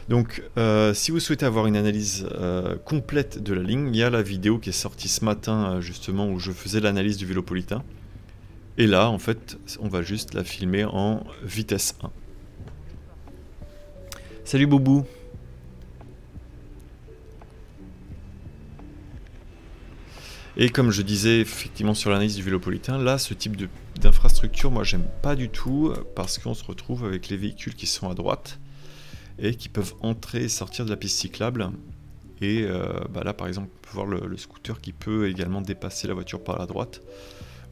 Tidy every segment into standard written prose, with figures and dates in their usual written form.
Donc, si vous souhaitez avoir une analyse complète de la ligne, il y a la vidéo qui est sortie ce matin, justement, où je faisais l'analyse du Vélopolitain. Et là, en fait, on va juste la filmer en vitesse 1. Salut Boubou. Et comme je disais effectivement sur l'analyse du Vélopolitain, là, ce type d'infrastructure, moi, j'aime pas du tout, parce qu'on se retrouve avec les véhicules qui sont à droite et qui peuvent entrer et sortir de la piste cyclable. Et là, par exemple, on peut voir le scooter qui peut également dépasser la voiture par la droite,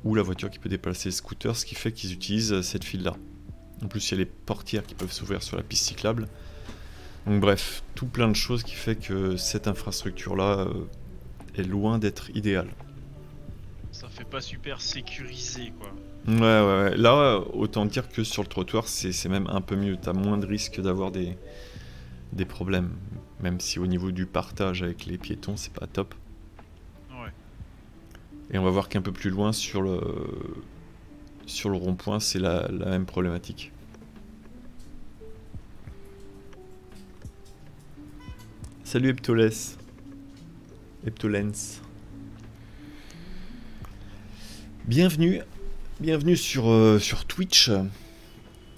ou la voiture qui peut dépasser le scooter, ce qui fait qu'ils utilisent cette file-là. En plus, il y a les portières qui peuvent s'ouvrir sur la piste cyclable. Donc bref, tout plein de choses qui fait que cette infrastructure-là est loin d'être idéale. Ça fait pas super sécurisé, quoi. Ouais. Là, autant dire que sur le trottoir, c'est même un peu mieux. T'as moins de risques d'avoir des problèmes. Même si au niveau du partage avec les piétons, c'est pas top. Ouais. Et on va voir qu'un peu plus loin, sur le rond-point, c'est la même problématique. Salut Eptolens. Bienvenue sur Twitch.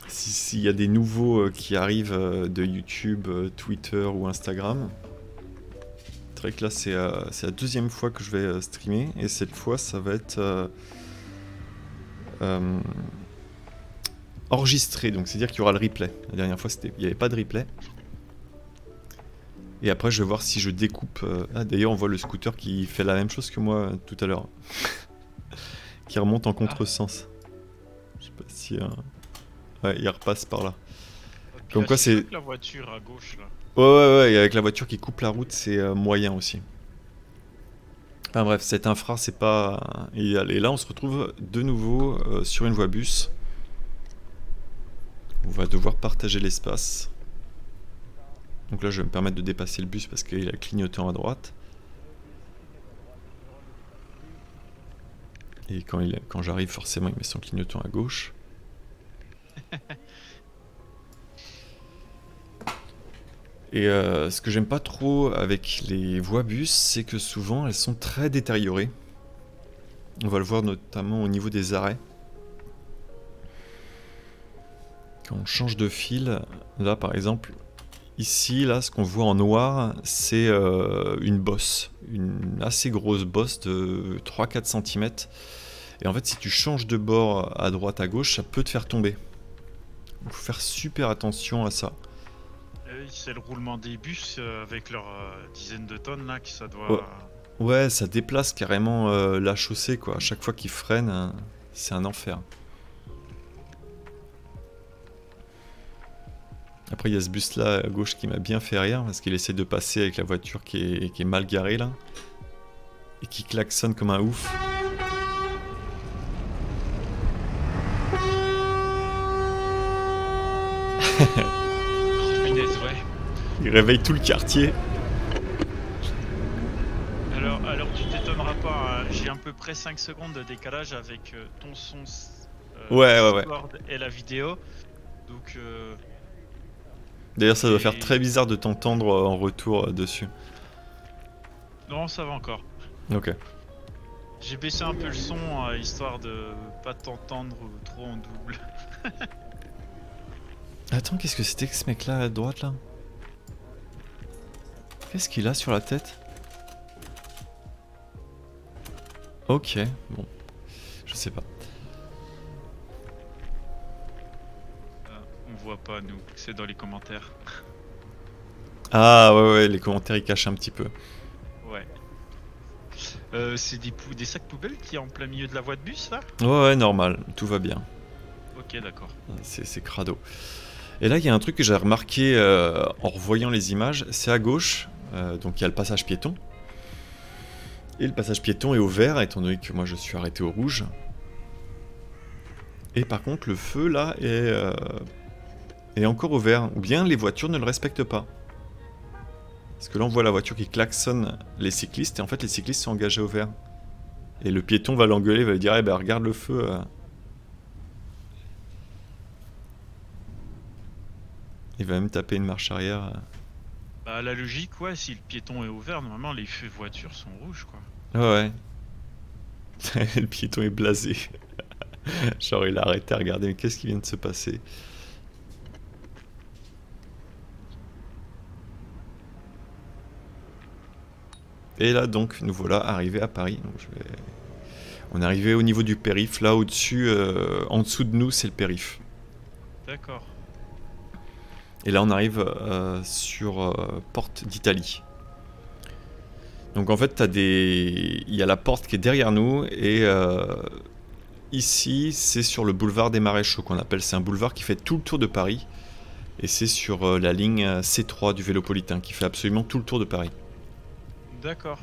S'il y a des nouveaux qui arrivent de YouTube, Twitter ou Instagram. C'est vrai que là c'est la deuxième fois que je vais streamer, et cette fois ça va être enregistré, donc c'est à dire qu'il y aura le replay. La dernière fois il n'y avait pas de replay. Et après je vais voir si je découpe. Ah, d'ailleurs on voit le scooter qui fait la même chose que moi tout à l'heure. Qui remonte en contresens. Je sais pas si... Ouais, il repasse par là. Comme quoi c'est... la voiture à gauche là. Ouais, et avec la voiture qui coupe la route, c'est moyen aussi. Enfin bref, cette infra, c'est pas idéal. Et là, on se retrouve de nouveau sur une voie bus. On va devoir partager l'espace. Donc là, je vais me permettre de dépasser le bus parce qu'il a le clignotant à droite. Et quand j'arrive, forcément, il met son clignotant à gauche. Et ce que j'aime pas trop avec les voies bus, c'est que souvent elles sont très détériorées. On va le voir notamment au niveau des arrêts. Quand on change de fil, là par exemple, ici, là, ce qu'on voit en noir, c'est une bosse. Une assez grosse bosse de 3-4 cm. Et en fait, si tu changes de bord à droite, à gauche, ça peut te faire tomber. Il faut faire super attention à ça. C'est le roulement des bus avec leurs dizaines de tonnes là, que ça doit... Ouais, ça déplace carrément la chaussée, quoi. À chaque fois qu'ils freinent, c'est un enfer. Après, il y a ce bus là à gauche qui m'a bien fait rire parce qu'il essaie de passer avec la voiture qui est mal garée là. Et qui klaxonne comme un ouf. Ouais. Il réveille tout le quartier. Alors tu t'étonneras pas, hein, j'ai à peu près 5 secondes de décalage avec ton son Ouais. et la vidéo. Donc D'ailleurs, ça doit faire très bizarre de t'entendre en retour dessus. non, ça va encore. Ok. J'ai baissé un peu le son histoire de pas t'entendre trop en double. Attends, qu'est-ce que c'était que ce mec là à droite là? Qu'est-ce qu'il a sur la tête? Ok, bon. Je sais pas. On voit pas nous, c'est dans les commentaires. Ah ouais, les commentaires ils cachent un petit peu. Ouais. C'est des sacs poubelles qui est en plein milieu de la voie de bus là? Ouais, normal, tout va bien. Ok, d'accord. C'est crado. Et là, il y a un truc que j'ai remarqué en revoyant les images, c'est à gauche, donc il y a le passage piéton. Et le passage piéton est au vert, étant donné que moi je suis arrêté au rouge. Et par contre, le feu là est encore au vert, ou bien les voitures ne le respectent pas. Parce que là, on voit la voiture qui klaxonne les cyclistes, et en fait, les cyclistes sont engagés au vert. Et le piéton va l'engueuler, va lui dire, eh ben regarde le feu. Il va même taper une marche arrière. Bah, la logique, ouais, si le piéton est ouvert, normalement les feux voitures sont rouges, quoi. Ouais. Le piéton est blasé. Genre il a arrêté à regarder, mais qu'est-ce qui vient de se passer? Et là donc nous voilà arrivés à Paris. Donc, on est arrivé au niveau du périph. Là au-dessus, en dessous de nous c'est le périph. D'accord. Et là on arrive sur Porte d'Italie. Donc en fait il y a la porte qui est derrière nous et ici c'est sur le boulevard des Maréchaux qu'on appelle. C'est un boulevard qui fait tout le tour de Paris. Et c'est sur la ligne C3 du Vélopolitain qui fait absolument tout le tour de Paris. D'accord.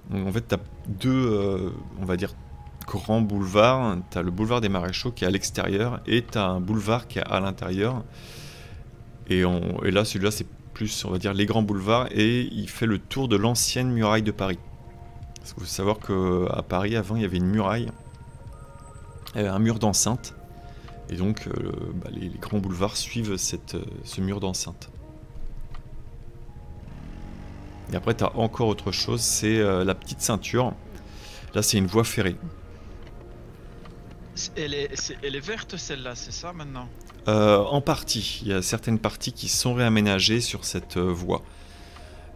Donc en fait, tu as deux, on va dire, grands boulevards. Tu as le boulevard des Maréchaux qui est à l'extérieur et tu as un boulevard qui est à l'intérieur. Et là, celui-là, c'est plus, on va dire, les grands boulevards et il fait le tour de l'ancienne muraille de Paris. Parce qu'il faut savoir qu'à Paris, avant, il y avait une muraille, un mur d'enceinte. Et donc, les grands boulevards suivent ce mur d'enceinte. Et après, tu as encore autre chose, c'est la petite ceinture. Là, c'est une voie ferrée. Elle est verte, celle-là, c'est ça, maintenant? En partie. Il y a certaines parties qui sont réaménagées sur cette voie.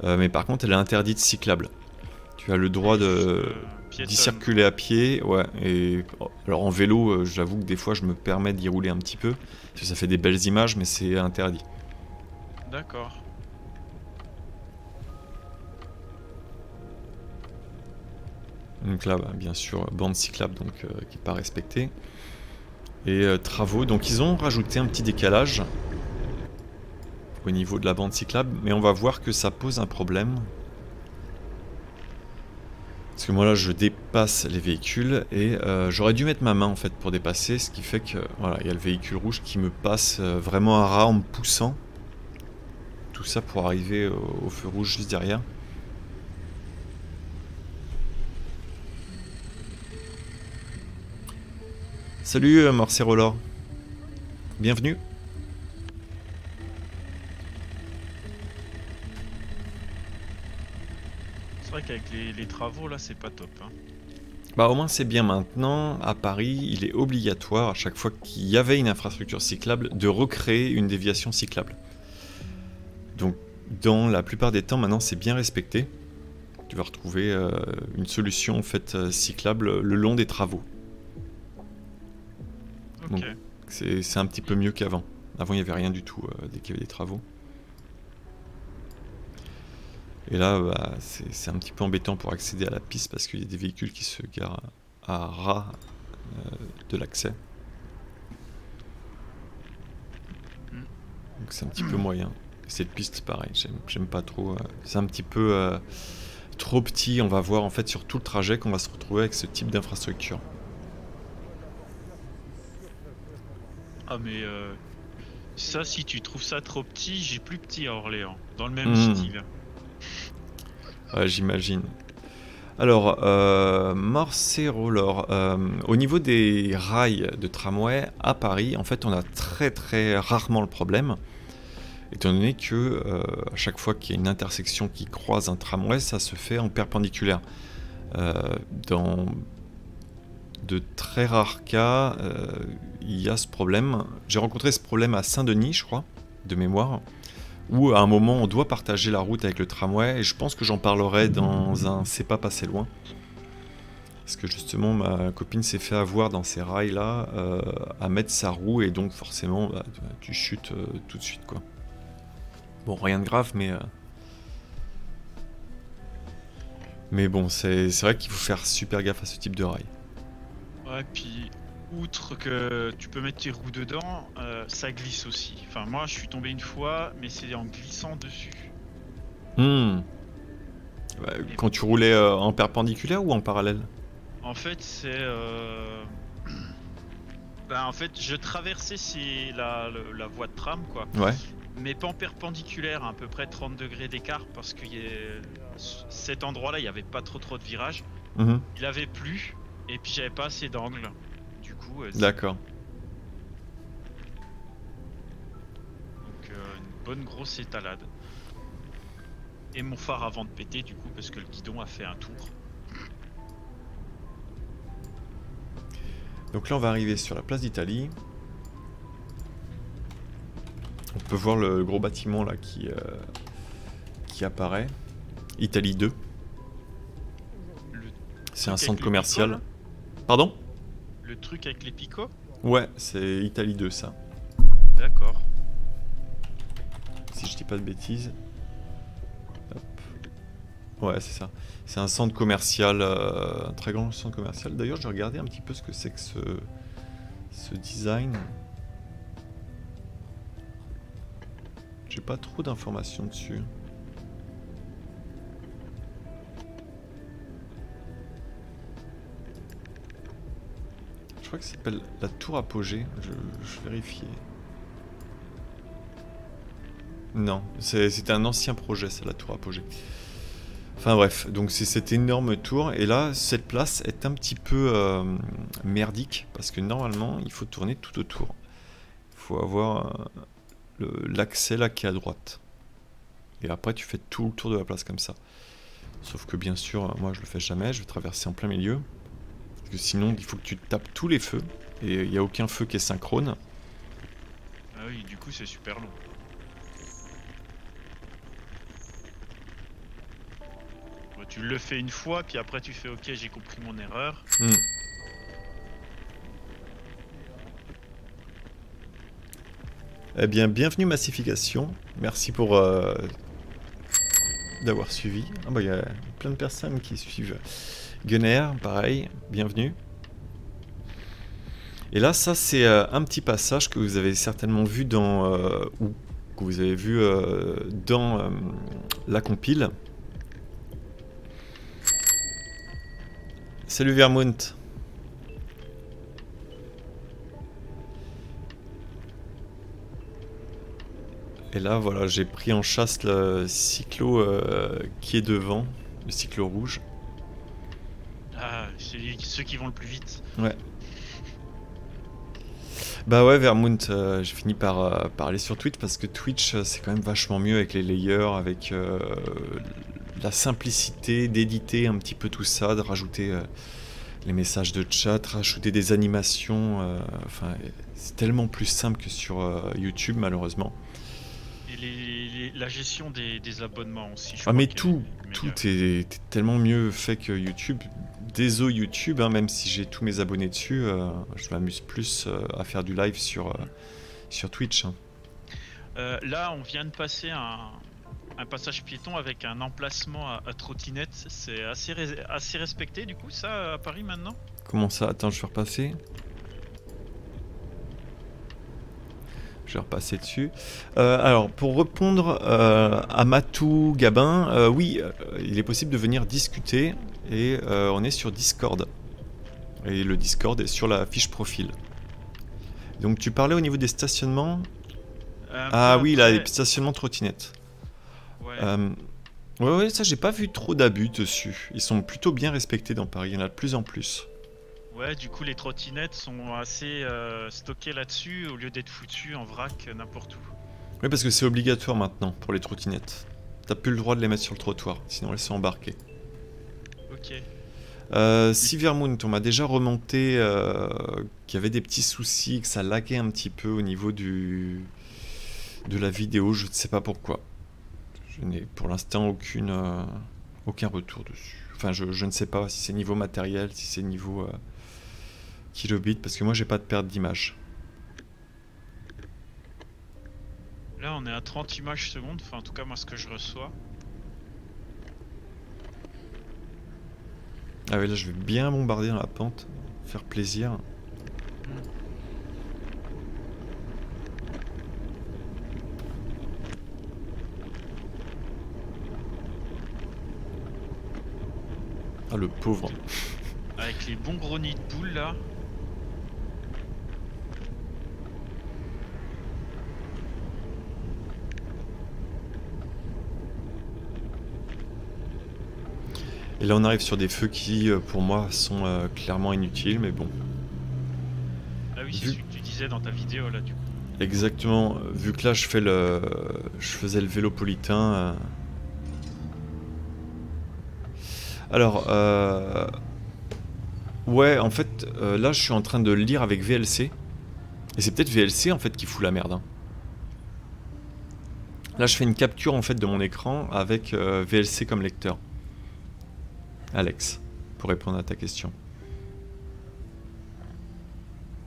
Mais par contre, elle est interdite cyclable. Tu as le droit d'y circuler à pied. Ouais. Et, alors en vélo, j'avoue que des fois, je me permets d'y rouler un petit peu. Parce que ça fait des belles images, mais c'est interdit. D'accord. Donc là, bien sûr, bande cyclable donc, qui n'est pas respectée. Et travaux, donc ils ont rajouté un petit décalage au niveau de la bande cyclable, mais on va voir que ça pose un problème. Parce que moi là je dépasse les véhicules et j'aurais dû mettre ma main en fait pour dépasser, ce qui fait que voilà, il y a le véhicule rouge qui me passe vraiment à ras en me poussant. Tout ça pour arriver au feu rouge juste derrière. Salut Morcerolor. Bienvenue. C'est vrai qu'avec les travaux, là, c'est pas top, hein. Bah au moins c'est bien maintenant, à Paris, il est obligatoire à chaque fois qu'il y avait une infrastructure cyclable de recréer une déviation cyclable. Donc dans la plupart des temps maintenant c'est bien respecté. Tu vas retrouver une solution en fait cyclable le long des travaux. Ok. Donc c'est un petit peu mieux qu'avant. Avant il n'y avait rien du tout dès qu'il y avait des travaux. Et là, bah, c'est un petit peu embêtant pour accéder à la piste parce qu'il y a des véhicules qui se garent à ras de l'accès. Donc c'est un petit peu moyen. Cette piste, pareil, j'aime pas trop. C'est un petit peu trop petit. On va voir en fait sur tout le trajet qu'on va se retrouver avec ce type d'infrastructure. Ah, mais ça, si tu trouves ça trop petit, j'ai plus petit à Orléans, dans le même style. Ouais, j'imagine. Alors, Morcerolor, au niveau des rails de tramway à Paris, en fait, on a très très rarement le problème, étant donné que à chaque fois qu'il y a une intersection qui croise un tramway, ça se fait en perpendiculaire. Dans de très rares cas, il y a ce problème. J'ai rencontré ce problème à Saint-Denis, je crois, de mémoire, où à un moment on doit partager la route avec le tramway, et je pense que j'en parlerai dans un C'est pas passé loin. Parce que justement ma copine s'est fait avoir dans ces rails là à mettre sa roue, et donc forcément bah, tu chutes tout de suite quoi. Bon, rien de grave, mais bon, c'est vrai qu'il faut faire super gaffe à ce type de rail. Ouais, puis outre que tu peux mettre tes roues dedans, ça glisse aussi. Enfin, moi, je suis tombé une fois, mais c'est en glissant dessus. Quand tu roulais en perpendiculaire ou en parallèle? En fait, c'est... Ben, en fait, je traversais la voie de tram, quoi. Ouais. Mais pas en perpendiculaire, à peu près 30 degrés d'écart, parce que cet endroit-là, il n'y avait pas trop de virages. Il avait plu, et puis j'avais pas assez d'angle. Du coup... D'accord. Donc bonne grosse étalade. Et mon phare avant de péter du coup parce que le guidon a fait un tour. Donc là on va arriver sur la place d'Italie. On peut voir le gros bâtiment là qui apparaît. Italie 2. C'est un centre commercial. Pardon? Le truc avec les picots? Ouais, c'est Italie 2 ça. D'accord. Si je dis pas de bêtises. Hop. Ouais, c'est ça. C'est un centre commercial, un très grand centre commercial. D'ailleurs, je vais regarder un petit peu ce que c'est que ce design. J'ai pas trop d'informations dessus. Je crois que ça s'appelle la tour apogée. Je vérifiais. Non, c'était un ancien projet, c'est la tour apogée. Enfin bref, donc c'est cette énorme tour. Et là, cette place est un petit peu merdique. Parce que normalement, il faut tourner tout autour. Il faut avoir l'accès là qui est à droite. Et après, tu fais tout le tour de la place comme ça. Sauf que bien sûr, moi je le fais jamais. Je vais traverser en plein milieu. Parce que sinon, il faut que tu tapes tous les feux. Et il n'y a aucun feu qui est synchrone. Ah oui, du coup, c'est super long. Tu le fais une fois, puis après tu fais ok, j'ai compris mon erreur. Eh bien, bienvenue Massification. Merci pour d'avoir suivi. Ah bah il y a plein de personnes qui suivent. Gunner, pareil, bienvenue. Et là, ça c'est un petit passage que vous avez certainement vu dans ou que vous avez vu dans la compile. Salut Vermount. Et là, voilà, j'ai pris en chasse le cyclo qui est devant, le cyclo rouge. Ah, c'est ceux qui vont le plus vite. Ouais. Bah ouais, Vermount, j'ai fini par aller sur Twitch parce que Twitch, c'est quand même vachement mieux avec les layers, avec la simplicité d'éditer un petit peu tout ça, de rajouter les messages de chat, rajouter des animations. Enfin, c'est tellement plus simple que sur YouTube, malheureusement. Et la gestion des abonnements aussi. Ah mais tout est tellement mieux fait que YouTube. Désolé YouTube, hein, même si j'ai tous mes abonnés dessus, je m'amuse plus à faire du live sur Twitch. Hein. Là, on vient de passer un passage piéton avec un emplacement à trottinette. C'est assez respecté du coup ça à Paris maintenant? Comment ça? Attends, je vais repasser. Je vais repasser dessus. Alors, pour répondre à Matou Gabin, oui, il est possible de venir discuter et on est sur Discord. Et le Discord est sur la fiche profil. Donc, tu parlais au niveau des stationnements. Ah oui, là, les stationnements trottinettes. Ouais. Ouais, ça, j'ai pas vu trop d'abus dessus. Ils sont plutôt bien respectés dans Paris, il y en a de plus en plus. Ouais, du coup, les trottinettes sont assez stockées là-dessus au lieu d'être foutues en vrac n'importe où. Oui, parce que c'est obligatoire maintenant pour les trottinettes. T'as plus le droit de les mettre sur le trottoir, sinon elles sont embarquées. Ok. Si Vermount, on m'a déjà remonté qu'il y avait des petits soucis, que ça laguait un petit peu au niveau de la vidéo, je ne sais pas pourquoi. Je n'ai pour l'instant aucun retour dessus. Enfin, je ne sais pas si c'est niveau matériel, si c'est niveau kilobits, parce que moi j'ai pas de perte d'image. Là, on est à 30 images secondes, enfin en tout cas moi ce que je reçois. Ah oui, là je vais bien bombarder dans la pente, faire plaisir. Ah le pauvre. Avec les bons gros nids de boules là. Et là on arrive sur des feux qui pour moi sont clairement inutiles, mais bon. Ah oui, c'est ce que tu disais dans ta vidéo là du coup. Exactement. Vu que là, je faisais le Vélopolitain. Alors, ouais, en fait, là, je suis en train de le lire avec VLC. Et c'est peut-être VLC, en fait, qui fout la merde. Hein. Là, je fais une capture, en fait, de mon écran avec VLC comme lecteur. Alex, pour répondre à ta question.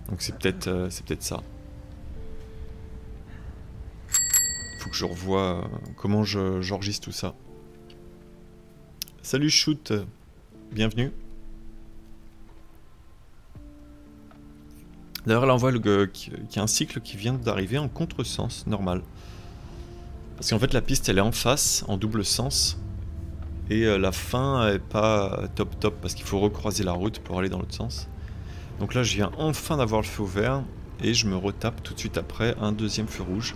Donc c'est peut-être ça. Faut que je revoie comment j'enregistre tout ça. Salut Shoot, bienvenue. D'ailleurs là on voit qu'il y a un cycle qui vient d'arriver en contresens, normal. Parce qu'en fait la piste elle est en face, en double sens. Et la fin est pas top parce qu'il faut recroiser la route pour aller dans l'autre sens. Donc là je viens enfin d'avoir le feu vert et je me retape tout de suite après un deuxième feu rouge.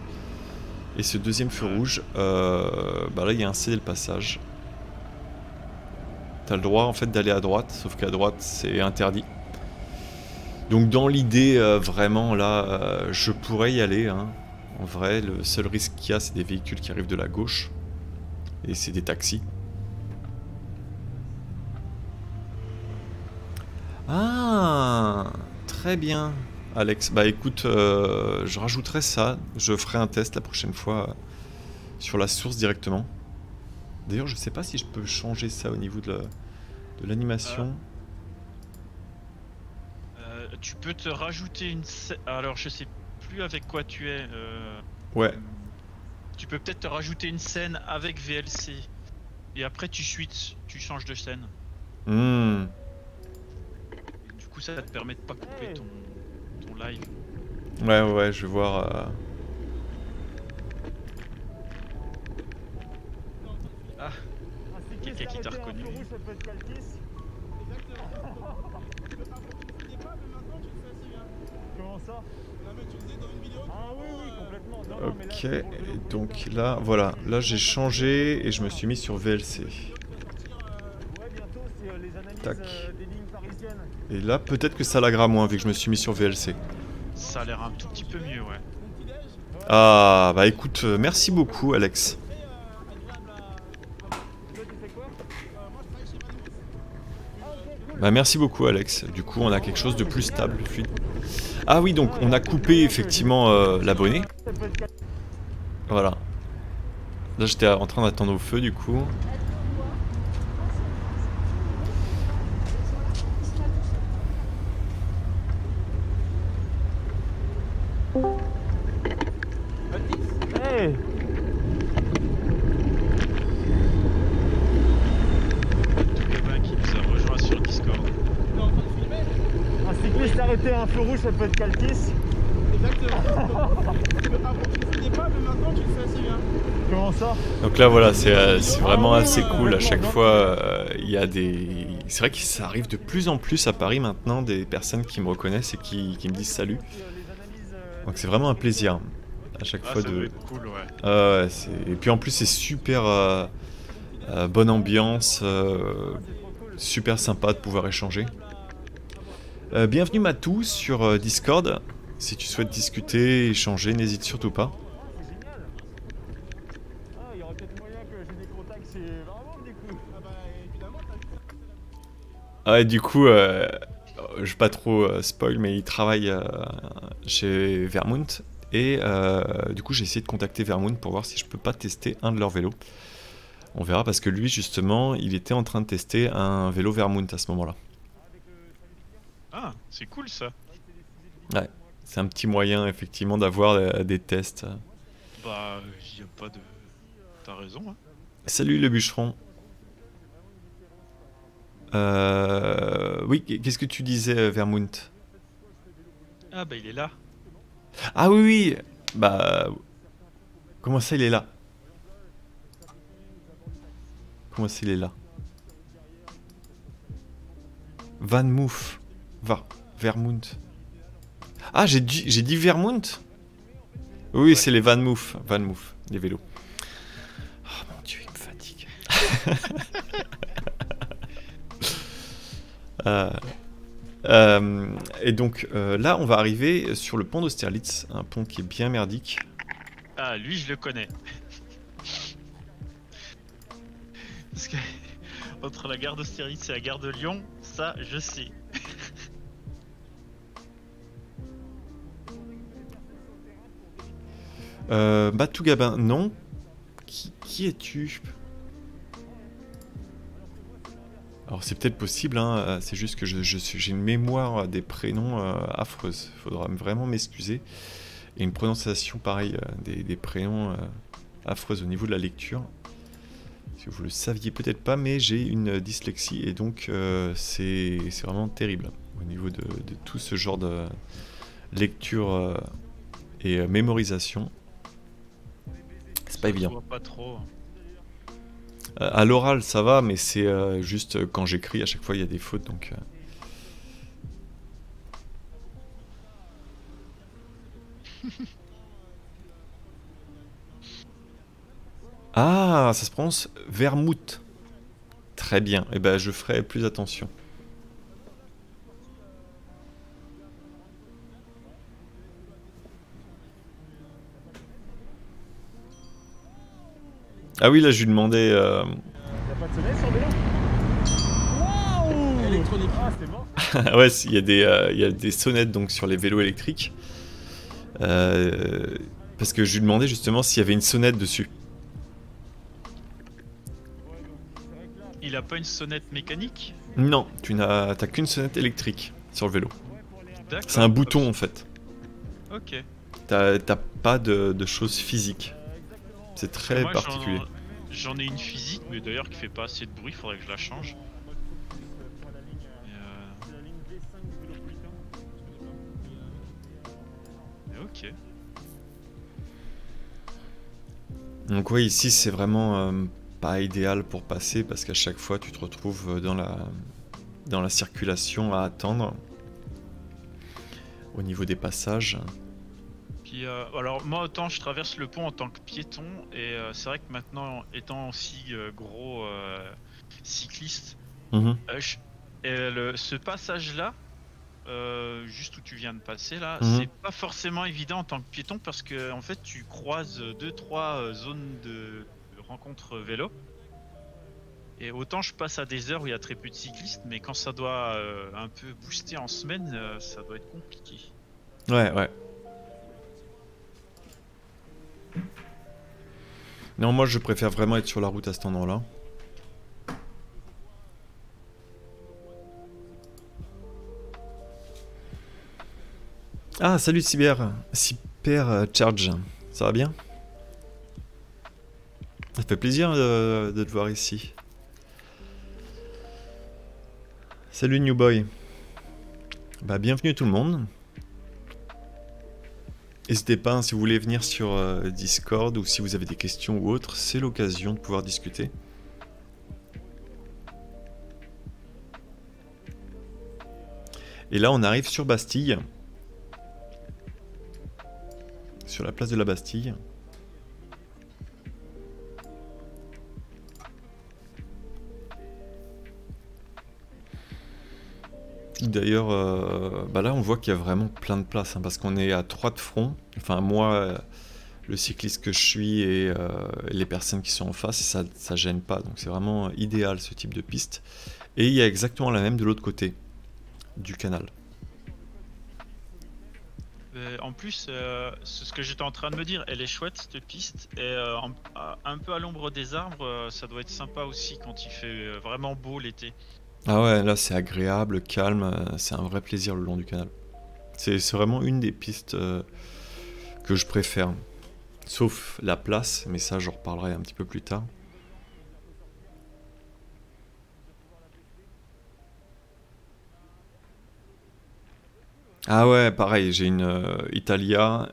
Et ce deuxième feu rouge, bah là il y a un cédé le passage. T'as le droit en fait d'aller à droite, sauf qu'à droite c'est interdit. Donc dans l'idée vraiment là, je pourrais y aller. Hein. En vrai, le seul risque qu'il y a c'est des véhicules qui arrivent de la gauche. Et c'est des taxis. Ah, très bien, Alex. Bah écoute, je rajouterai ça. Je ferai un test la prochaine fois sur la source directement. D'ailleurs, je sais pas si je peux changer ça au niveau de l'animation. Tu peux te rajouter une scène. Alors, je sais plus avec quoi tu es. Ouais. Tu peux peut-être te rajouter une scène avec VLC. Et après, tu switches, tu changes de scène. Du coup, ça te permet de pas couper ton live. Ouais, je vais voir. Ah, quelqu'un qui t'a reconnu. Comment ça? Ah oui, complètement. Ok, donc là, voilà. Là, j'ai changé et je me suis mis sur VLC. Tac. Et là, peut-être que ça lagra moins vu que je me suis mis sur VLC. Ça a l'air un tout petit peu mieux, ouais. Ah, bah écoute, merci beaucoup, Alex. Bah merci beaucoup, Alex. Du coup, on a quelque chose de plus stable, plus fluide. Ah oui, donc on a coupé effectivement l'abonné. Voilà. Là, j'étais en train d'attendre au feu, du coup. Hey! Qui nous a rejoint sur Discord. Un cycliste arrêté à un feu rouge, ça peut être calquis. Exactement. Avant tu ne faisais pas, mais maintenant tu le fais assez bien. Comment ça? Donc là, voilà, c'est vraiment assez cool. À chaque fois, il y a des... C'est vrai que ça arrive de plus en plus à Paris maintenant, des personnes qui me reconnaissent et qui me disent salut. Donc c'est vraiment un plaisir. À chaque fois ça de... doit être cool, ouais. Et puis en plus, c'est super bonne ambiance, super sympa de pouvoir échanger. Bienvenue Matou sur Discord. Si tu souhaites discuter, échanger, n'hésite surtout pas. Ah, il y aura peut-être moyen que j'ai des contacts chez Vermont du coup. Ah bah évidemment, t'as vu ça. Ah, et du coup, je vais pas trop spoil, mais il travaille chez Vermont. Et du coup, j'ai essayé de contacter Vermont pour voir si je peux pas tester un de leurs vélos. On verra parce que lui, justement, il était en train de tester un vélo Vermont à ce moment-là. Ah, c'est cool ça. Ouais, c'est un petit moyen, effectivement, d'avoir des tests. Bah, y a pas de... T'as raison, hein. Salut le bûcheron. Oui, qu'est-ce que tu disais, Vermont? Ah bah il est là. Ah oui, oui. Bah... Comment ça, il est là? Comment ça, il est là? Van Moof. Vermont. Ah, j'ai dit Vermont? Oui, c'est les Van Moof. Van Moof, les vélos. Oh mon dieu, il me fatigue. Et donc là, on va arriver sur le pont d'Austerlitz, un pont qui est bien merdique. Ah, lui, je le connais. Parce que entre la gare d'Austerlitz et la gare de Lyon, ça, je sais. Batou Gabin, non. Qui es-tu? Alors c'est peut-être possible, hein, c'est juste que j'ai une mémoire des prénoms affreuse. Il faudra vraiment m'excuser. Et une prononciation pareille des prénoms affreuse au niveau de la lecture. Si vous le saviez peut-être pas, mais j'ai une dyslexie et donc c'est vraiment terrible au niveau de tout ce genre de lecture et mémorisation. C'est pas évident. Pas trop. À l'oral ça va, mais c'est juste quand j'écris à chaque fois il y a des fautes donc. Ah, ça se prononce vermouth. Très bien, et ben je ferai plus attention. Ah oui, là je lui demandais. Y'a pas de sonnette sur le vélo? Waouh! Électronique. Ah, c'est mort. Ouais, il y a des sonnettes donc sur les vélos électriques. Parce que je lui demandais justement s'il y avait une sonnette dessus. Il a pas une sonnette mécanique? Non, t'as qu'une sonnette électrique sur le vélo. D'accord. C'est un bouton en fait. Ok. T'as pas de choses physiques. C'est très Moi, particulier. J'en ai une physique, mais d'ailleurs qui fait pas assez de bruit, faudrait que je la change. Ok. Donc oui, ici c'est vraiment pas idéal pour passer parce qu'à chaque fois tu te retrouves dans la circulation à attendre au niveau des passages. Puis alors moi autant je traverse le pont en tant que piéton et c'est vrai que maintenant étant aussi gros cycliste, ce passage là, juste où tu viens de passer là, c'est pas forcément évident en tant que piéton parce que en fait tu croises 2-3 zones de rencontres vélo. Et autant je passe à des heures où il y a très peu de cyclistes, mais quand ça doit un peu booster en semaine, ça doit être compliqué. Ouais. Non, moi je préfère vraiment être sur la route à cet endroit-là. Ah, salut Cyber Charge, ça va bien? Ça fait plaisir de te voir ici. Salut New Boy. Bah bienvenue tout le monde. N'hésitez pas, hein, si vous voulez venir sur Discord ou si vous avez des questions ou autres, c'est l'occasion de pouvoir discuter. Et là on arrive sur Bastille. Sur la place de la Bastille. D'ailleurs, bah là on voit qu'il y a vraiment plein de places, hein, parce qu'on est à 3 de front. Enfin moi, le cycliste que je suis et les personnes qui sont en face, ça gêne pas. Donc c'est vraiment idéal ce type de piste. Et il y a exactement la même de l'autre côté du canal. En plus, c'est ce que j'étais en train de me dire, elle est chouette cette piste, et un peu à l'ombre des arbres, ça doit être sympa aussi quand il fait vraiment beau l'été. Ah ouais, là c'est agréable, calme, c'est un vrai plaisir le long du canal. C'est vraiment une des pistes que je préfère. Sauf la place, mais ça j'en reparlerai un petit peu plus tard. Ah ouais, pareil, j'ai une Italia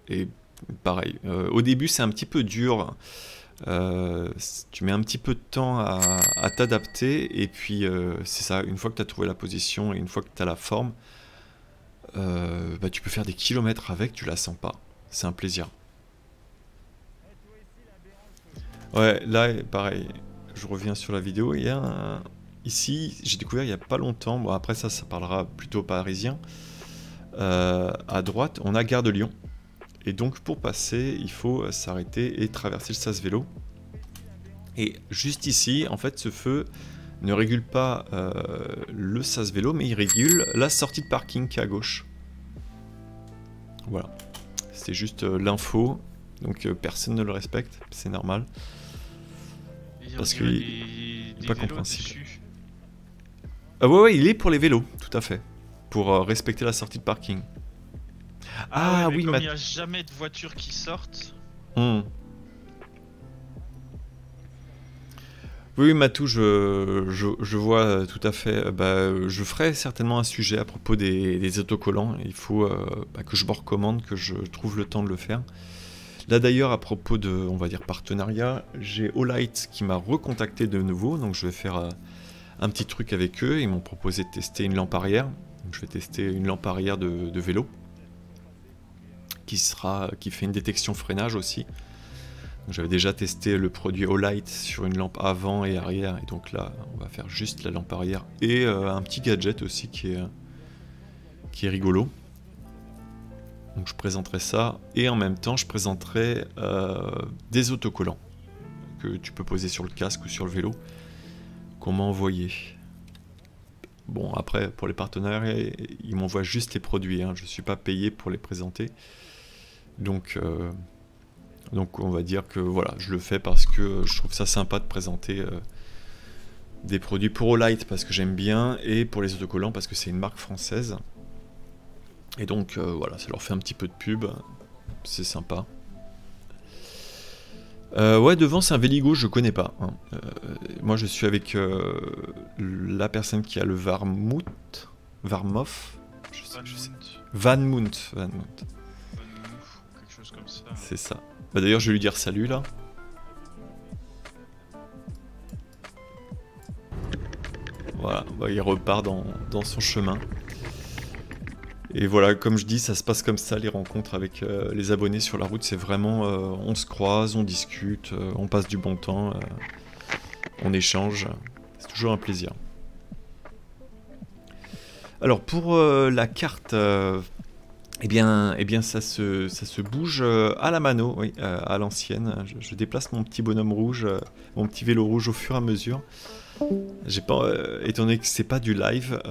et pareil. Au début c'est un petit peu dur. Tu mets un petit peu de temps à t'adapter et puis c'est ça, une fois que tu as trouvé la position et une fois que tu as la forme, bah, tu peux faire des kilomètres avec, tu la sens pas. C'est un plaisir. Ouais, là pareil, je reviens sur la vidéo, il y a ici, j'ai découvert il n'y a pas longtemps, bon après ça parlera plutôt parisien, à droite, on a Gare de Lyon. Et donc pour passer, il faut s'arrêter et traverser le sas vélo. Et juste ici, en fait, ce feu ne régule pas le sas vélo, mais il régule la sortie de parking qui est à gauche. Voilà. C'était juste l'info. Donc personne ne le respecte, c'est normal. Parce qu'il n'est pas compréhensible. Ah ouais, il est pour les vélos, tout à fait. Pour respecter la sortie de parking. Ah ouais, oui, mais comme il n'y a jamais de voitures qui sortent. Oui, Matou, je vois tout à fait. Je ferai certainement un sujet à propos des autocollants. Il faut que je me recommande, que je trouve le temps de le faire. Là d'ailleurs, à propos de, on va dire, partenariat, j'ai Olight qui m'a recontacté de nouveau. Donc je vais faire un petit truc avec eux. Ils m'ont proposé de tester une lampe arrière. Donc, je vais tester une lampe arrière de vélo. Qui fait une détection freinage aussi. J'avais déjà testé le produit Olight sur une lampe avant et arrière, et donc là on va faire juste la lampe arrière et un petit gadget aussi qui est rigolo. Donc je présenterai ça et en même temps je présenterai des autocollants que tu peux poser sur le casque ou sur le vélo qu'on m'a envoyé. Bon après pour les partenaires ils m'envoient juste les produits, hein. Je ne suis pas payé pour les présenter. Donc on va dire que voilà, je le fais parce que je trouve ça sympa de présenter des produits pour Olight parce que j'aime bien et pour les autocollants parce que c'est une marque française. Et donc voilà, ça leur fait un petit peu de pub, c'est sympa. Ouais, devant c'est un Véligo, je connais pas. Hein. Moi je suis avec la personne qui a le Varmouth, Van Mount. C'est ça. D'ailleurs, je vais lui dire salut là. Voilà, il repart dans son chemin. Et voilà, comme je dis, ça se passe comme ça, les rencontres avec les abonnés sur la route. C'est vraiment, on se croise, on discute, on passe du bon temps, on échange. C'est toujours un plaisir. Alors, pour la carte... Eh bien, ça se bouge à la mano, oui, à l'ancienne. Je déplace mon petit bonhomme rouge, mon petit vélo rouge au fur et à mesure. J'ai pas, étant donné que c'est pas du live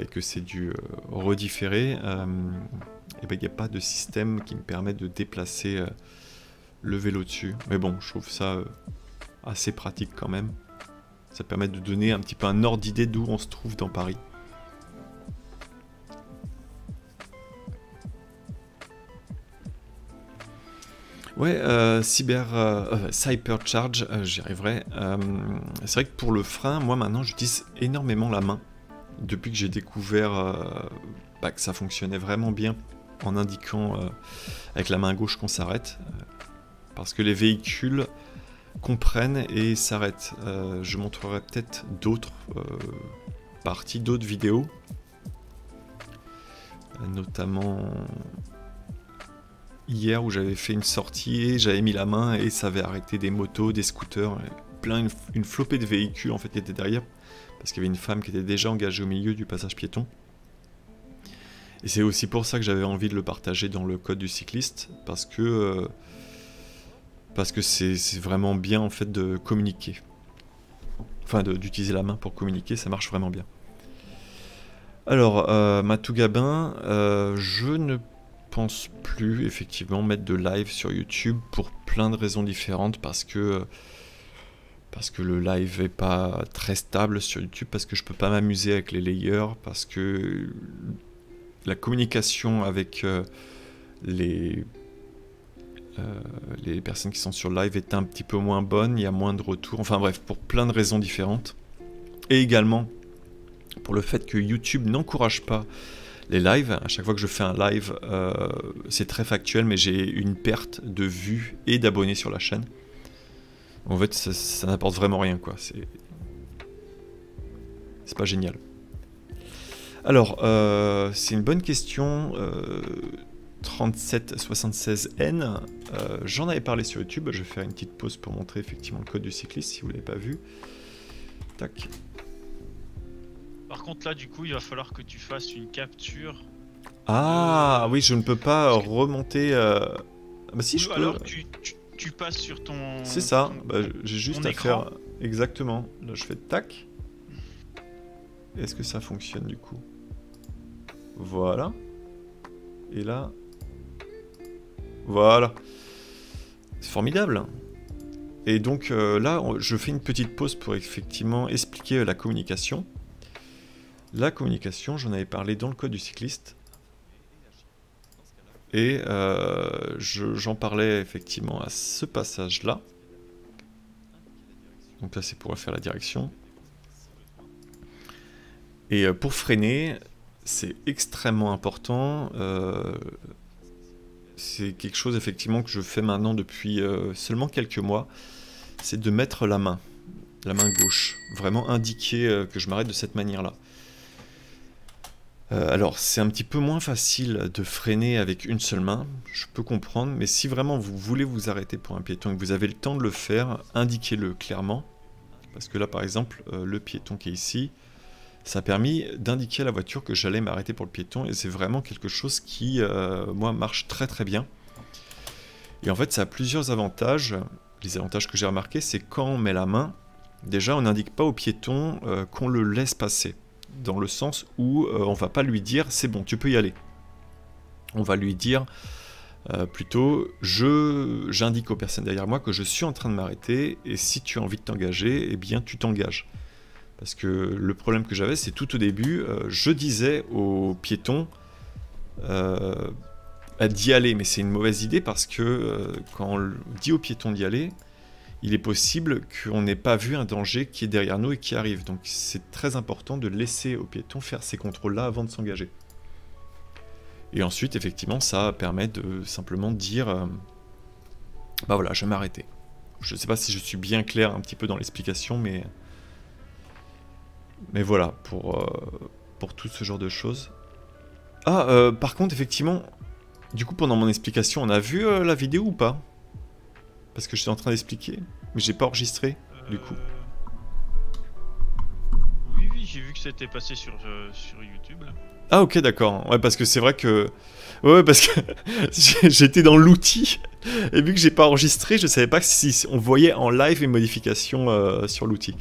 et que c'est du redifféré, il n'y a pas de système qui me permet de déplacer le vélo dessus. Mais bon, je trouve ça assez pratique quand même. Ça permet de donner un petit peu un ordre d'idée d'où on se trouve dans Paris. Ouais, Cybercharge, j'y arriverai. C'est vrai que pour le frein, moi maintenant j'utilise énormément la main. Depuis que j'ai découvert que ça fonctionnait vraiment bien en indiquant avec la main gauche qu'on s'arrête. Parce que les véhicules comprennent et s'arrêtent. Je montrerai peut-être d'autres parties, d'autres vidéos. Notamment... hier où j'avais fait une sortie et j'avais mis la main et ça avait arrêté des motos, des scooters, une flopée de véhicules en fait qui étaient derrière parce qu'il y avait une femme qui était déjà engagée au milieu du passage piéton. Et c'est aussi pour ça que j'avais envie de le partager dans le code du cycliste parce que c'est vraiment bien en fait de communiquer. Enfin d'utiliser la main pour communiquer, ça marche vraiment bien. Alors, Matou Gabin, je ne pense plus effectivement mettre de live sur YouTube pour plein de raisons différentes parce que le live est pas très stable sur YouTube, parce que je peux pas m'amuser avec les layers, parce que la communication avec les personnes qui sont sur live est un petit peu moins bonne, il y a moins de retours, enfin bref, pour plein de raisons différentes. Et également pour le fait que YouTube n'encourage pas les lives. À chaque fois que je fais un live, c'est très factuel, mais j'ai une perte de vues et d'abonnés sur la chaîne. En fait, ça n'apporte vraiment rien, quoi. C'est pas génial. Alors, c'est une bonne question. 3776N, j'en avais parlé sur YouTube. Je vais faire une petite pause pour montrer effectivement le code du cycliste si vous l'avez pas vu. Tac. contre là du coup il va falloir que tu fasses une capture. Ah oui, je ne peux pas remonter. Bah si, je peux. Alors tu passes sur ton. C'est ça. Bah, j'ai juste à écran. faire exactement. Là, je fais tac. Est-ce que ça fonctionne du coup? Voilà. Et là, voilà. C'est formidable. Et donc là, je fais une petite pause pour effectivement expliquer la communication. La communication, j'en avais parlé dans le code du cycliste. Et j'en parlais effectivement à ce passage-là. Donc là, c'est pour faire la direction. Et pour freiner, c'est extrêmement important. C'est quelque chose effectivement que je fais maintenant depuis seulement quelques mois. C'est de mettre la main gauche. Vraiment indiquer que je m'arrête de cette manière-là. Alors, c'est un petit peu moins facile de freiner avec une seule main, je peux comprendre, mais si vraiment vous voulez vous arrêter pour un piéton et que vous avez le temps de le faire, indiquez-le clairement. Parce que là, par exemple, le piéton qui est ici, ça a permis d'indiquer à la voiture que j'allais m'arrêter pour le piéton, et c'est vraiment quelque chose qui, moi, marche très très bien. Et en fait, ça a plusieurs avantages. Les avantages que j'ai remarqués, c'est quand on met la main, déjà, on n'indique pas au piéton qu'on le laisse passer. Dans le sens où on va pas lui dire c'est bon, tu peux y aller. On va lui dire plutôt j'indique aux personnes derrière moi que je suis en train de m'arrêter et si tu as envie de t'engager, eh bien tu t'engages. Parce que le problème que j'avais, c'est tout au début, je disais aux piétons d'y aller, mais c'est une mauvaise idée parce que quand on dit aux piétons d'y aller, il est possible qu'on n'ait pas vu un danger qui est derrière nous et qui arrive. Donc c'est très important de laisser aux piétons faire ces contrôles-là avant de s'engager. Et ensuite, effectivement, ça permet de simplement dire bah voilà, je vais m'arrêter. Je ne sais pas si je suis bien clair un petit peu dans l'explication, mais voilà, pour tout ce genre de choses. Ah, par contre, effectivement, du coup, pendant mon explication, on a vu la vidéo ou pas? Parce que j'étais en train d'expliquer, mais j'ai pas enregistré, du coup. Oui, j'ai vu que c'était passé sur YouTube, là. Ah ok, d'accord. Ouais, parce que c'est vrai que... Ouais, parce que j'étais dans l'outil, et vu que j'ai pas enregistré, je savais pas si on voyait en live les modifications sur l'outil.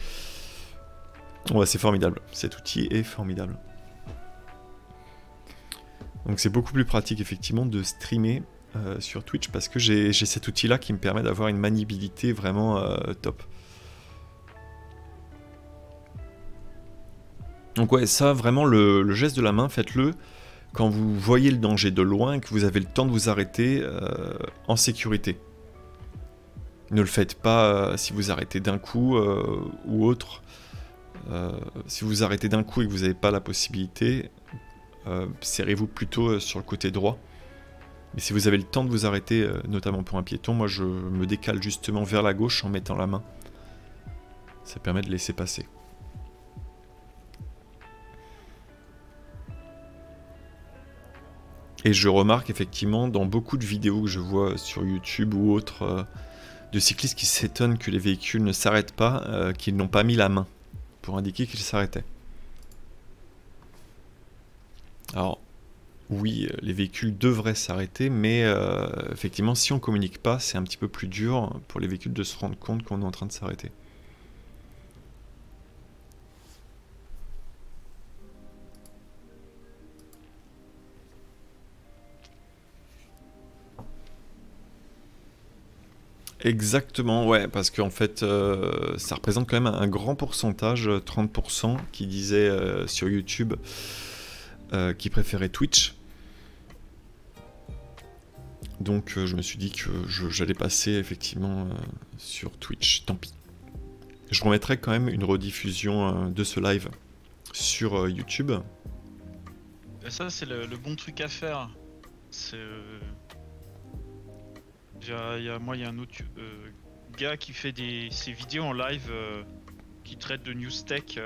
Ouais, c'est formidable. Cet outil est formidable. Donc c'est beaucoup plus pratique, effectivement, de streamer sur Twitch parce que j'ai cet outil là qui me permet d'avoir une maniabilité vraiment top. Donc ouais, ça vraiment le geste de la main, faites-le quand vous voyez le danger de loin et que vous avez le temps de vous arrêter en sécurité. Ne le faites pas si vous arrêtez d'un coup ou autre. Si vous arrêtez d'un coup et que vous n'avez pas la possibilité, serrez-vous plutôt sur le côté droit. Mais si vous avez le temps de vous arrêter, notamment pour un piéton, moi je me décale justement vers la gauche en mettant la main. Ça permet de laisser passer. Et je remarque effectivement dans beaucoup de vidéos que je vois sur YouTube ou autres de cyclistes qui s'étonnent que les véhicules ne s'arrêtent pas, qu'ils n'ont pas mis la main pour indiquer qu'ils s'arrêtaient. Alors, oui, les véhicules devraient s'arrêter, mais effectivement, si on ne communique pas, c'est un petit peu plus dur pour les véhicules de se rendre compte qu'on est en train de s'arrêter. Exactement, ouais, parce qu'en fait, ça représente quand même un grand pourcentage, 30%, qui disait sur YouTube qui préférait Twitch. Donc je me suis dit que j'allais passer effectivement sur Twitch, tant pis. Je remettrai quand même une rediffusion de ce live sur YouTube. Et ça c'est le bon truc à faire. C'est... Moi il y a un autre gars qui fait ses vidéos en live qui traite de news tech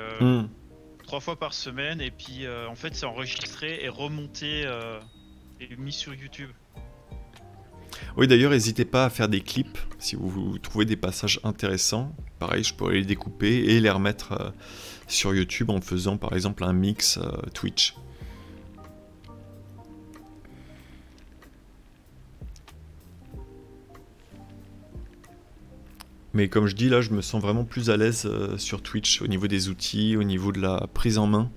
3 fois par semaine et puis en fait c'est enregistré et remonté et mis sur YouTube. Oui, d'ailleurs, n'hésitez pas à faire des clips si vous trouvez des passages intéressants. Pareil, je pourrais les découper et les remettre sur YouTube en faisant par exemple un mix Twitch. Mais comme je dis, là, je me sens vraiment plus à l'aise sur Twitch au niveau des outils, au niveau de la prise en main,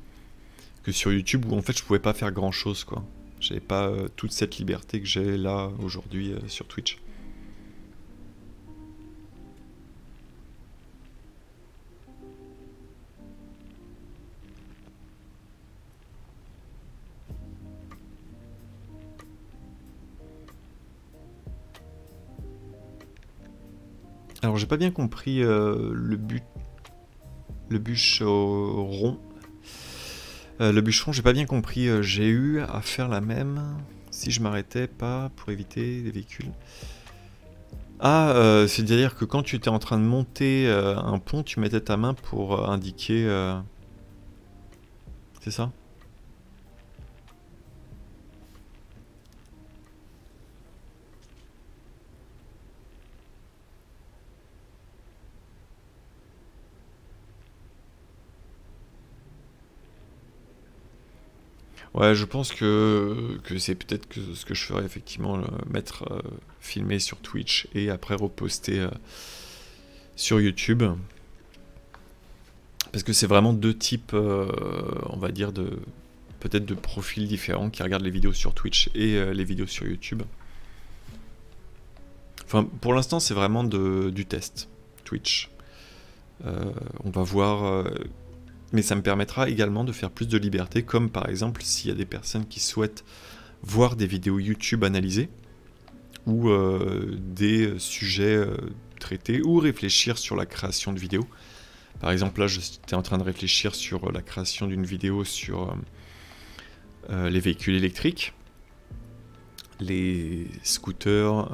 que sur YouTube où en fait je pouvais pas faire grand chose, quoi. J'avais pas toute cette liberté que j'ai là aujourd'hui sur Twitch. Alors j'ai pas bien compris le bûcheron. Le bûcheron, j'ai pas bien compris. J'ai eu à faire la même si je m'arrêtais pas pour éviter les véhicules. Ah, c'est-à-dire que quand tu étais en train de monter un pont, tu mettais ta main pour indiquer... C'est ça? Ouais, je pense que c'est peut-être que ce que je ferais effectivement, mettre filmer sur Twitch et après reposter sur YouTube. Parce que c'est vraiment deux types, on va dire, peut-être de profils différents qui regardent les vidéos sur Twitch et les vidéos sur YouTube. Enfin, pour l'instant, c'est vraiment du test Twitch. On va voir... mais ça me permettra également de faire plus de liberté, comme par exemple s'il y a des personnes qui souhaitent voir des vidéos YouTube analysées, ou des sujets traités, ou réfléchir sur la création de vidéos. Par exemple, là, j'étais en train de réfléchir sur la création d'une vidéo sur les véhicules électriques, les scooters,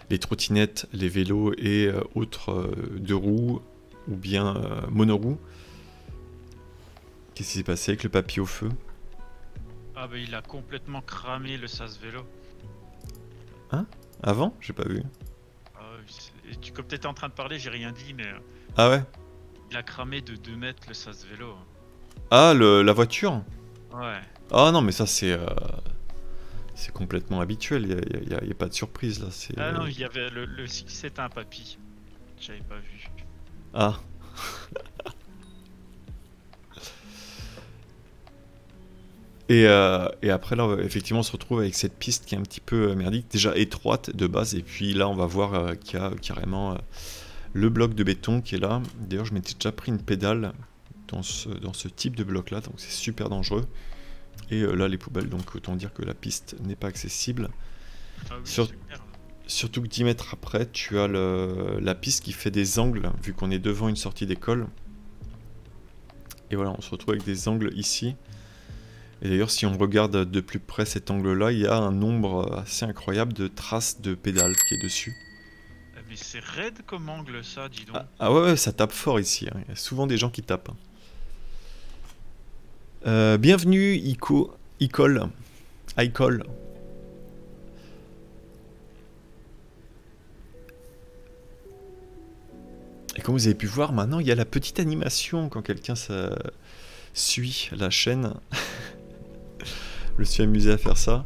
les trottinettes, les vélos et autres deux roues, ou bien monoroues. Qu'est-ce qui s'est passé avec le papy au feu? Ah bah il a complètement cramé le sas vélo. Hein? Avant? J'ai pas vu. Comme t'étais en train de parler, j'ai rien dit, mais... Ah ouais? Il a cramé de 2 mètres le sas vélo. Ah, la voiture? Ouais. Ah non, mais ça c'est complètement habituel, il y a pas de surprise là. Ah non, il y avait le c'était un papy. J'avais pas vu. Ah. Et après là, effectivement, on se retrouve avec cette piste qui est un petit peu merdique, déjà étroite de base, et puis là on va voir qu'il y a carrément le bloc de béton qui est là. D'ailleurs, je m'étais déjà pris une pédale dans ce type de bloc là, donc c'est super dangereux. Et là les poubelles, donc autant dire que la piste n'est pas accessible. Ah oui, Surtout que 10 mètres après, tu as la piste qui fait des angles, vu qu'on est devant une sortie d'école. Et voilà, on se retrouve avec des angles ici. Et d'ailleurs, si on regarde de plus près cet angle-là, il y a un nombre assez incroyable de traces de pédales qui est dessus. Mais c'est raide comme angle ça, dis donc. Ah ouais, ça tape fort ici, hein. Il y a souvent des gens qui tapent. Bienvenue, Icole. Et comme vous avez pu voir, maintenant il y a la petite animation quand quelqu'un suit la chaîne. Je me suis amusé à faire ça.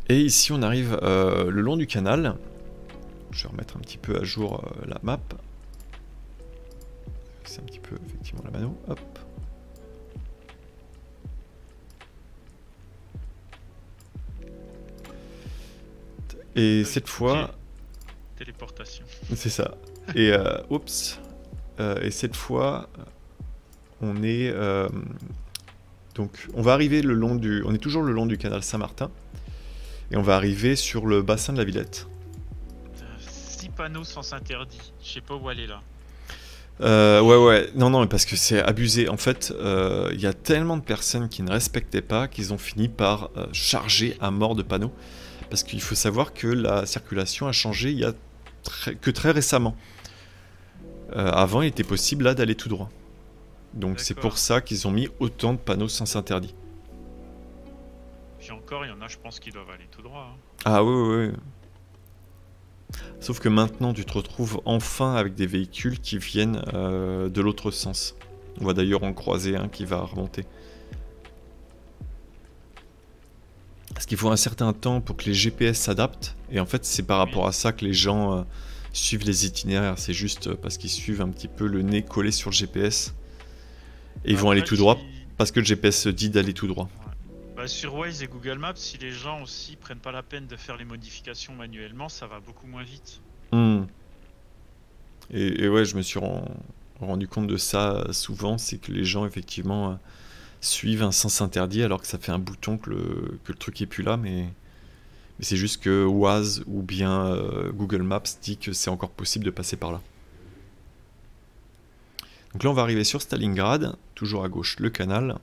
Et ici on arrive le long du canal. Je vais remettre un petit peu à jour la map. C'est un petit peu effectivement la mano. Hop. Et cette fois... Téléportation. C'est ça. Et oups. Et cette fois, on est... donc on va arriver le long du... On est toujours le long du canal Saint-Martin. Et on va arriver sur le bassin de la Villette. 6 panneaux sens interdit. Je sais pas où aller là. Ouais. Non, parce que c'est abusé. En fait, il y a tellement de personnes qui ne respectaient pas qu'ils ont fini par charger à mort de panneaux. Parce qu'il faut savoir que la circulation a changé il y a que très récemment. Avant, il était possible là d'aller tout droit. Donc c'est pour ça qu'ils ont mis autant de panneaux sens interdit. Puis encore, il y en a, je pense, qui doivent aller tout droit. Hein. Ah oui. Sauf que maintenant, tu te retrouves enfin avec des véhicules qui viennent de l'autre sens. On va d'ailleurs en croiser un qui va remonter. Parce qu'il faut un certain temps pour que les GPS s'adaptent. Et en fait, c'est par rapport à ça que les gens suivent les itinéraires. C'est juste parce qu'ils suivent un petit peu le nez collé sur le GPS. Et ils vont aller tout droit parce que le GPS se dit d'aller tout droit. Ouais. Bah, sur Waze et Google Maps, si les gens aussi prennent pas la peine de faire les modifications manuellement, ça va beaucoup moins vite. Et ouais, je me suis rendu compte de ça souvent, c'est que les gens effectivement suivent un sens interdit alors que ça fait un bouton que le truc est plus là, mais c'est juste que Waze ou bien Google Maps dit que c'est encore possible de passer par là. Donc là on va arriver sur Stalingrad, toujours à gauche le canal.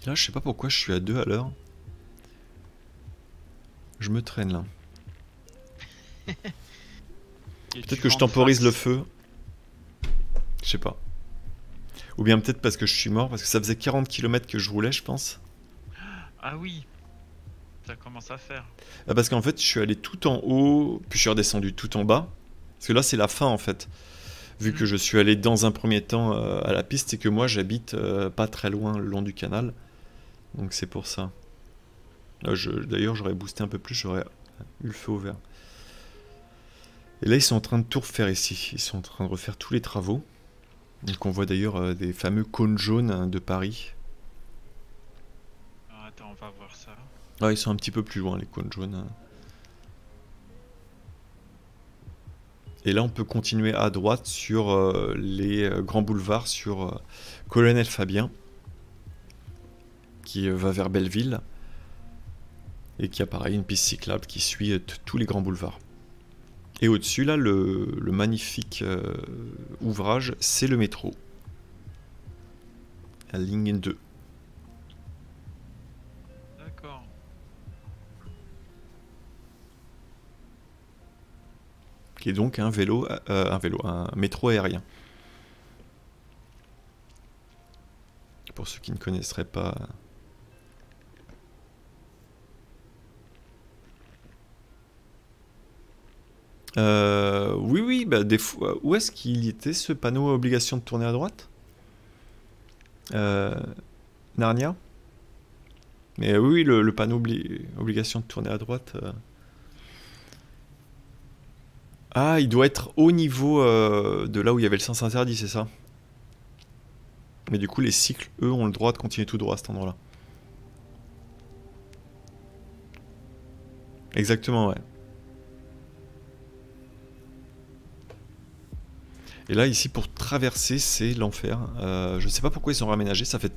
Là je sais pas pourquoi je suis à 2 à l'heure. Je me traîne là. Peut-être que je temporise le feu. Je sais pas. Ou bien peut-être parce que je suis mort, parce que ça faisait 40 km que je roulais, je pense. Ah oui, ça commence à faire. Ah, parce qu'en fait, je suis allé tout en haut, puis je suis redescendu tout en bas. Parce que là, c'est la fin en fait. Vu que je suis allé dans un premier temps à la piste, c'est que moi, j'habite pas très loin le long du canal. Donc c'est pour ça. D'ailleurs, j'aurais boosté un peu plus, j'aurais eu le feu ouvert. Et là, ils sont en train de tout refaire ici. Ils sont en train de refaire tous les travaux. Donc on voit d'ailleurs des fameux cônes jaunes de Paris. Alors, attends, on va voir ça. Ah, ils sont un petit peu plus loin, les cônes jaunes. Et là, on peut continuer à droite sur les grands boulevards, sur Colonel Fabien, qui va vers Belleville. Et qui a pareil une piste cyclable qui suit tous les grands boulevards. Et au-dessus, là, le magnifique ouvrage, c'est le métro. La ligne 2. D'accord. Qui est donc un métro aérien. Pour ceux qui ne connaisseraient pas... Oui, bah des fois. Où est-ce qu'il y était ce panneau obligation de tourner à droite? Narnia? Mais oui, le panneau obligation de tourner à droite. Ah, il doit être au niveau de là où il y avait le sens interdit, c'est ça? Mais du coup, les cycles, eux, ont le droit de continuer tout droit à cet endroit-là. Exactement, ouais. Et là, ici, pour traverser, c'est l'enfer. Je ne sais pas pourquoi ils ont réaménagé. C'est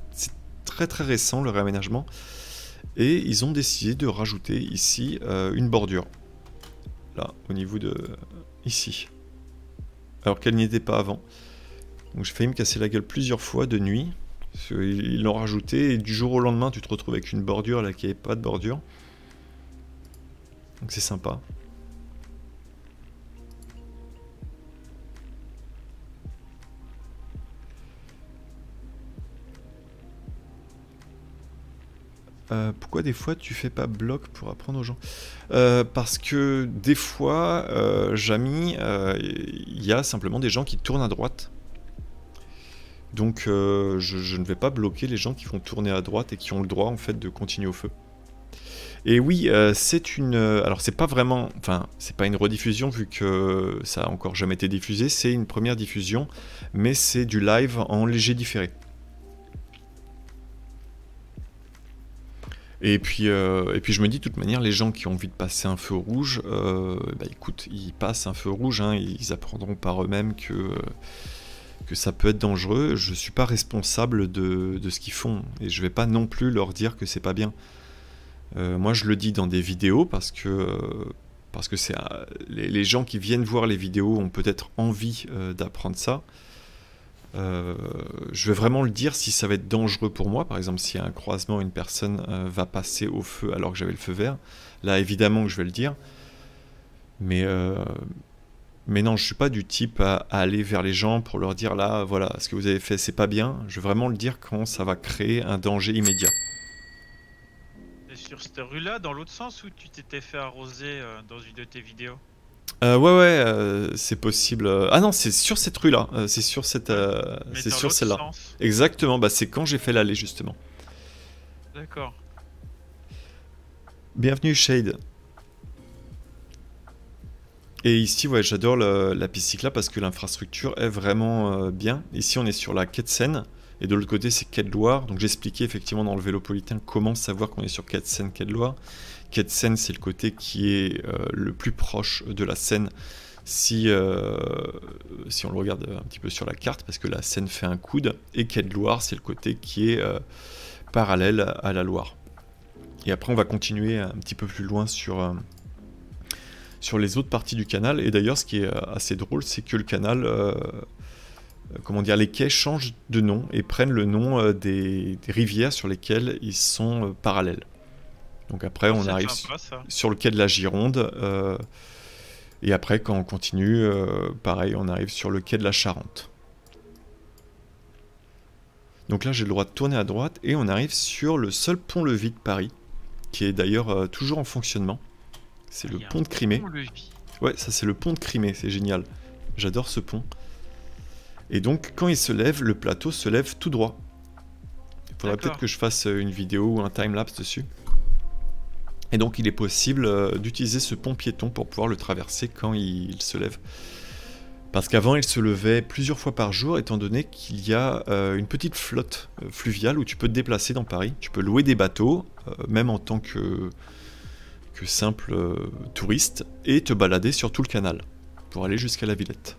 très très récent, le réaménagement. Et ils ont décidé de rajouter ici une bordure. Là, au niveau de... ici. Alors qu'elle n'y était pas avant. Donc j'ai failli me casser la gueule plusieurs fois de nuit. Ils l'ont rajouté et du jour au lendemain, tu te retrouves avec une bordure là qui n'avait pas de bordure. Donc c'est sympa. Pourquoi des fois tu fais pas bloc pour apprendre aux gens? Parce que des fois, Jamy, il y a simplement des gens qui tournent à droite. Donc je ne vais pas bloquer les gens qui vont tourner à droite et qui ont le droit en fait de continuer au feu. Et oui, c'est une... alors c'est pas vraiment... Enfin, c'est pas une rediffusion vu que ça a encore jamais été diffusé. C'est une première diffusion, mais c'est du live en léger différé. Et puis je me dis de toute manière, les gens qui ont envie de passer un feu rouge, bah écoute, ils passent un feu rouge, hein, ils apprendront par eux-mêmes que ça peut être dangereux. Je suis pas responsable de ce qu'ils font, et je vais pas non plus leur dire que c'est pas bien. Moi je le dis dans des vidéos parce que c'est les gens qui viennent voir les vidéos ont peut-être envie d'apprendre ça. Je vais vraiment le dire si ça va être dangereux pour moi. Par exemple, s'il y a un croisement, une personne va passer au feu alors que j'avais le feu vert. Là, évidemment que je vais le dire. Mais non, je suis pas du type à aller vers les gens pour leur dire là, voilà, ce que vous avez fait, c'est pas bien. Je vais vraiment le dire quand ça va créer un danger immédiat. C'est sur cette rue-là, dans l'autre sens, où tu t'étais fait arroser dans une de tes vidéos? Ouais, c'est possible. Ah non, c'est sur cette rue-là. C'est sur cette, Mais c'est dans sur l'autre celle-là. sens. Exactement. Bah c'est quand j'ai fait l'allée justement. D'accord. Bienvenue Shade. Et ici, ouais, j'adore la piste cyclable parce que l'infrastructure est vraiment bien. Ici, on est sur la quai de Seine. Et de l'autre côté, c'est quai de Loire. Donc j'expliquais effectivement dans le Vélopolitain comment savoir qu'on est sur quai de Seine, quai de Loire. Quai de Seine, c'est le côté qui est le plus proche de la Seine si on le regarde un petit peu sur la carte, parce que la Seine fait un coude. Et quai de Loire, c'est le côté qui est parallèle à la Loire. Et après, on va continuer un petit peu plus loin sur les autres parties du canal. Et d'ailleurs, ce qui est assez drôle, c'est que le canal, comment dire, les quais changent de nom et prennent le nom des rivières sur lesquelles ils sont parallèles. Donc après, on arrive sur le quai de la Gironde. Et après, quand on continue, pareil, on arrive sur le quai de la Charente. Donc là, j'ai le droit de tourner à droite et on arrive sur le seul pont-levis de Paris, qui est d'ailleurs toujours en fonctionnement. C'est le pont de Crimée. Ouais, ça c'est le pont de Crimée, c'est génial. J'adore ce pont. Et donc, quand il se lève, le plateau se lève tout droit. Il faudrait peut-être que je fasse une vidéo ou un timelapse dessus. Et donc, il est possible d'utiliser ce pont piéton pour pouvoir le traverser quand il se lève. Parce qu'avant, il se levait plusieurs fois par jour, étant donné qu'il y a une petite flotte fluviale où tu peux te déplacer dans Paris. Tu peux louer des bateaux, même en tant que simple touriste, et te balader sur tout le canal pour aller jusqu'à la Villette.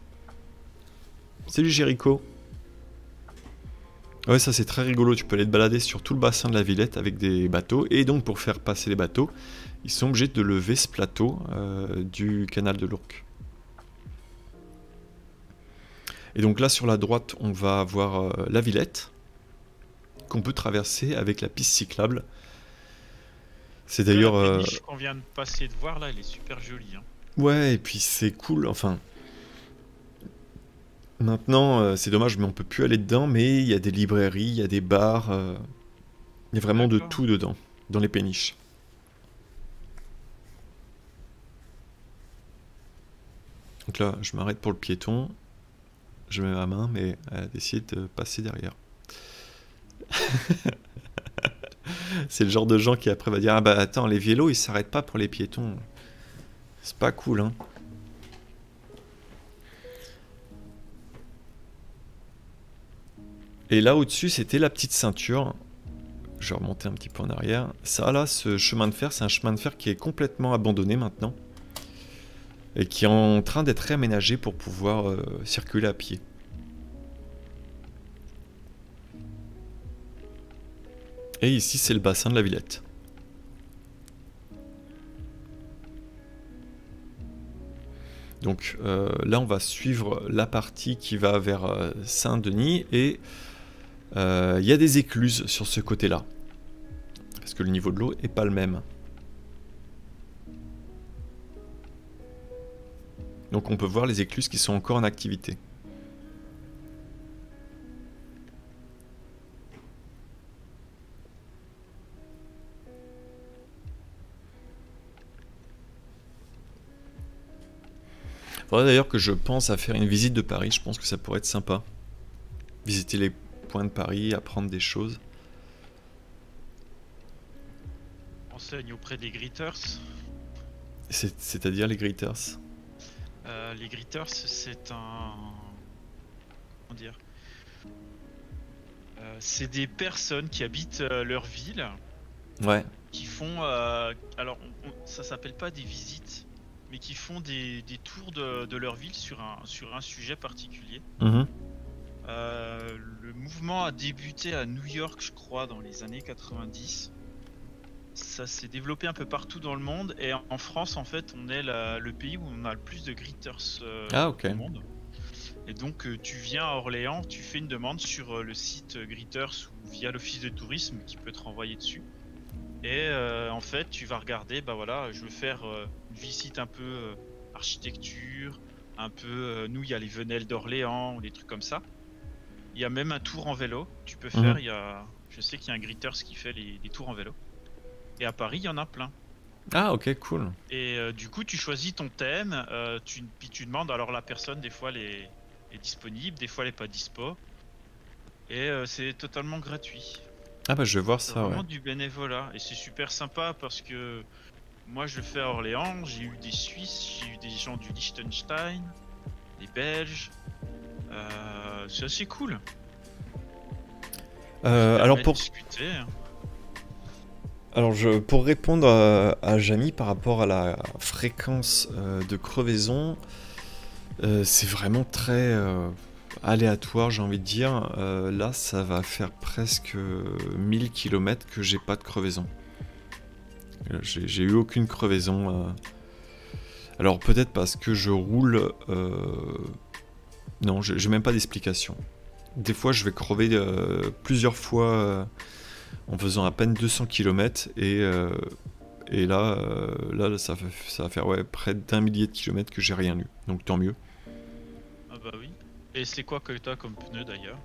Salut Jéricho. Ouais, ça c'est très rigolo, tu peux aller te balader sur tout le bassin de la Villette avec des bateaux, et donc pour faire passer les bateaux, ils sont obligés de lever ce plateau du canal de l'Ourcq. Et donc là sur la droite, on va avoir la Villette, qu'on peut traverser avec la piste cyclable. C'est d'ailleurs... La péniche qu'on vient de passer de voir là, elle est super jolie. Hein. Ouais, et puis c'est cool, enfin... Maintenant, c'est dommage, mais on peut plus aller dedans, mais il y a des librairies, il y a des bars, il y a vraiment de tout dedans, dans les péniches. Donc là, je m'arrête pour le piéton, je mets ma main, mais elle a décidé de passer derrière. C'est le genre de gens qui après va dire « Ah bah attends, les vélos, ils s'arrêtent pas pour les piétons. » C'est pas cool, hein. Et là au-dessus, c'était la petite ceinture. Je vais remonter un petit peu en arrière. Ça là, ce chemin de fer, c'est un chemin de fer qui est complètement abandonné maintenant. Et qui est en train d'être réaménagé pour pouvoir circuler à pied. Et ici, c'est le bassin de la Villette. Donc là, on va suivre la partie qui va vers Saint-Denis et il y a des écluses sur ce côté-là. Parce que le niveau de l'eau n'est pas le même. Donc on peut voir les écluses qui sont encore en activité. Il faudrait d'ailleurs que je pense à faire une visite de Paris, je pense que ça pourrait être sympa. Visiter les points de Paris, apprendre des choses. Enseigne auprès des Gritters. C'est-à-dire les Gritters? Les Gritters, c'est un... Comment dire? C'est des personnes qui habitent leur ville. Ouais. Qui font... alors, ça s'appelle pas des visites, mais qui font des tours de leur ville sur un sujet particulier. Mmh. Le mouvement a débuté à New York, je crois, dans les années 90. Ça s'est développé un peu partout dans le monde, et en France, en fait, on est le pays où on a le plus de Gritters au monde. Et donc, tu viens à Orléans, tu fais une demande sur le site Gritters ou via l'office de tourisme qui peut te renvoyer dessus. Et en fait, tu vas regarder, bah voilà, je veux faire une visite un peu architecture, un peu... nous, il y a les Venelles d'Orléans, ou des trucs comme ça. Il y a même un tour en vélo, tu peux faire, je sais qu'il y a un Gritters qui fait des tours en vélo. Et à Paris, il y en a plein. Ah ok, cool. Et du coup, tu choisis ton thème, puis tu demandes, alors la personne, des fois, elle est disponible, des fois, elle est pas dispo. Et c'est totalement gratuit. Ah bah je vais voir C'est ça, vraiment ouais. du bénévolat. Et c'est super sympa parce que moi, je le fais à Orléans, j'ai eu des Suisses, j'ai eu des gens du Liechtenstein, des Belges. C'est assez cool. Alors pour... Discuter. Alors pour répondre à Jamy par rapport à la fréquence de crevaison, c'est vraiment très aléatoire, j'ai envie de dire. Là, ça va faire presque 1000 km que j'ai pas de crevaison. J'ai eu aucune crevaison. Alors peut-être parce que je roule... Non, j'ai même pas d'explication. Des fois, je vais crever plusieurs fois en faisant à peine 200 km et là, ça va faire près d'un millier de kilomètres que j'ai rien eu. Donc tant mieux. Ah bah oui. Et c'est quoi que t'as comme pneu d'ailleurs?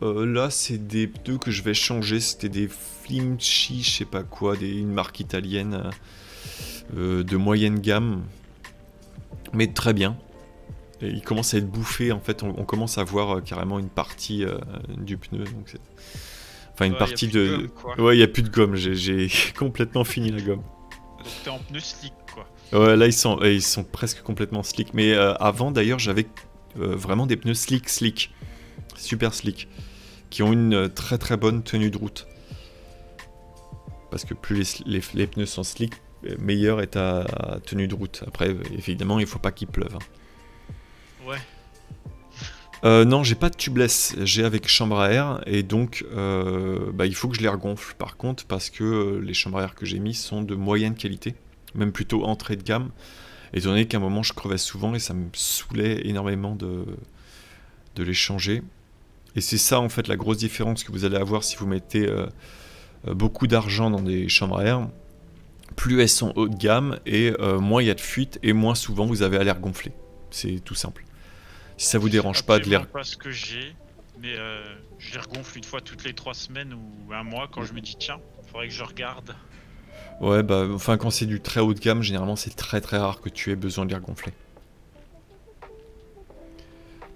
Là, c'est des pneus que je vais changer. C'était des Flimchi, je sais pas quoi, une marque italienne de moyenne gamme, mais très bien. Et il commence à être bouffé. En fait, on commence à voir carrément une partie du pneu. Donc enfin, une partie de. Ouais, il n'y a plus de gomme. J'ai complètement fini la gomme. Donc t'es en pneu slick, quoi. Ouais, là, ils sont presque complètement slick. Mais avant, d'ailleurs, j'avais vraiment des pneus slick. Super slick. Qui ont une très très bonne tenue de route. Parce que plus les pneus sont slick, meilleure est ta tenue de route. Après, évidemment, il faut pas qu'il pleuve. Ouais. Non, j'ai pas de tubeless, j'ai avec chambre à air et donc il faut que je les regonfle par contre parce que les chambres à air que j'ai mis sont de moyenne qualité, même plutôt entrée de gamme, étant donné qu'à un moment je crevais souvent et ça me saoulait énormément de les changer. Et c'est ça en fait la grosse différence que vous allez avoir si vous mettez beaucoup d'argent dans des chambres à air. Plus elles sont haut de gamme et moins il y a de fuite et moins souvent vous avez à les regonfler. C'est tout simple. Si ça vous dérange pas de les... pas ce que j'ai, mais je les regonfle une fois toutes les 3 semaines ou un mois quand je me dis tiens, faudrait que je regarde. Ouais, bah, enfin, quand c'est du très haut de gamme, généralement c'est très très rare que tu aies besoin de les regonfler.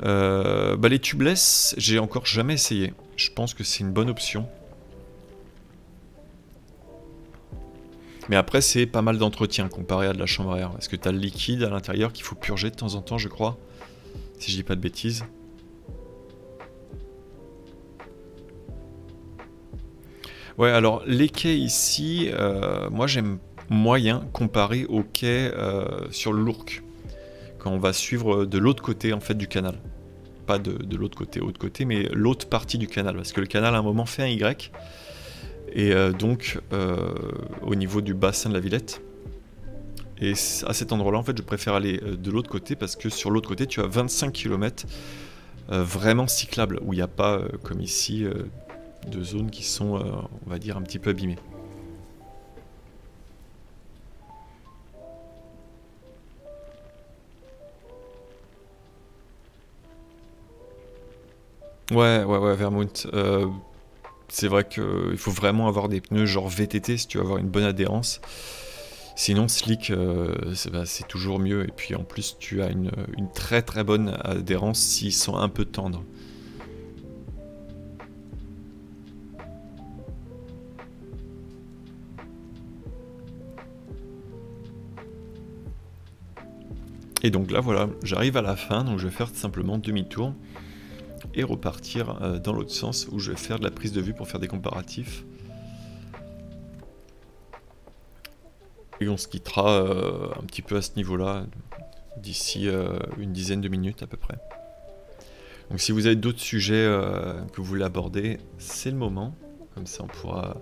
Les tubeless, j'ai encore jamais essayé. Je pense que c'est une bonne option. Mais après, c'est pas mal d'entretien comparé à de la chambre à air. Parce que t'as le liquide à l'intérieur qu'il faut purger de temps en temps, je crois. Si je dis pas de bêtises. Ouais, alors les quais ici, moi j'aime moyen comparé aux quais sur le l'Ourcq. Quand on va suivre de l'autre côté en fait du canal. Pas de l'autre côté, autre côté, mais l'autre partie du canal. Parce que le canal à un moment fait un Y. Et donc au niveau du bassin de la Villette. Et à cet endroit-là, en fait, je préfère aller de l'autre côté parce que sur l'autre côté, tu as 25 km vraiment cyclables, où il n'y a pas, comme ici, de zones qui sont, on va dire, un petit peu abîmées. Ouais, Vermouth. C'est vrai qu'il faut vraiment avoir des pneus genre VTT si tu veux avoir une bonne adhérence. Sinon, slick, c'est toujours mieux. Et puis en plus, tu as une très très bonne adhérence s'ils sont un peu tendres. Et donc là, voilà, j'arrive à la fin. Donc je vais faire simplement demi-tour et repartir dans l'autre sens où je vais faire de la prise de vue pour faire des comparatifs. Et on se quittera un petit peu à ce niveau-là d'ici une dizaine de minutes à peu près. Donc si vous avez d'autres sujets que vous voulez aborder, c'est le moment. Comme ça on pourra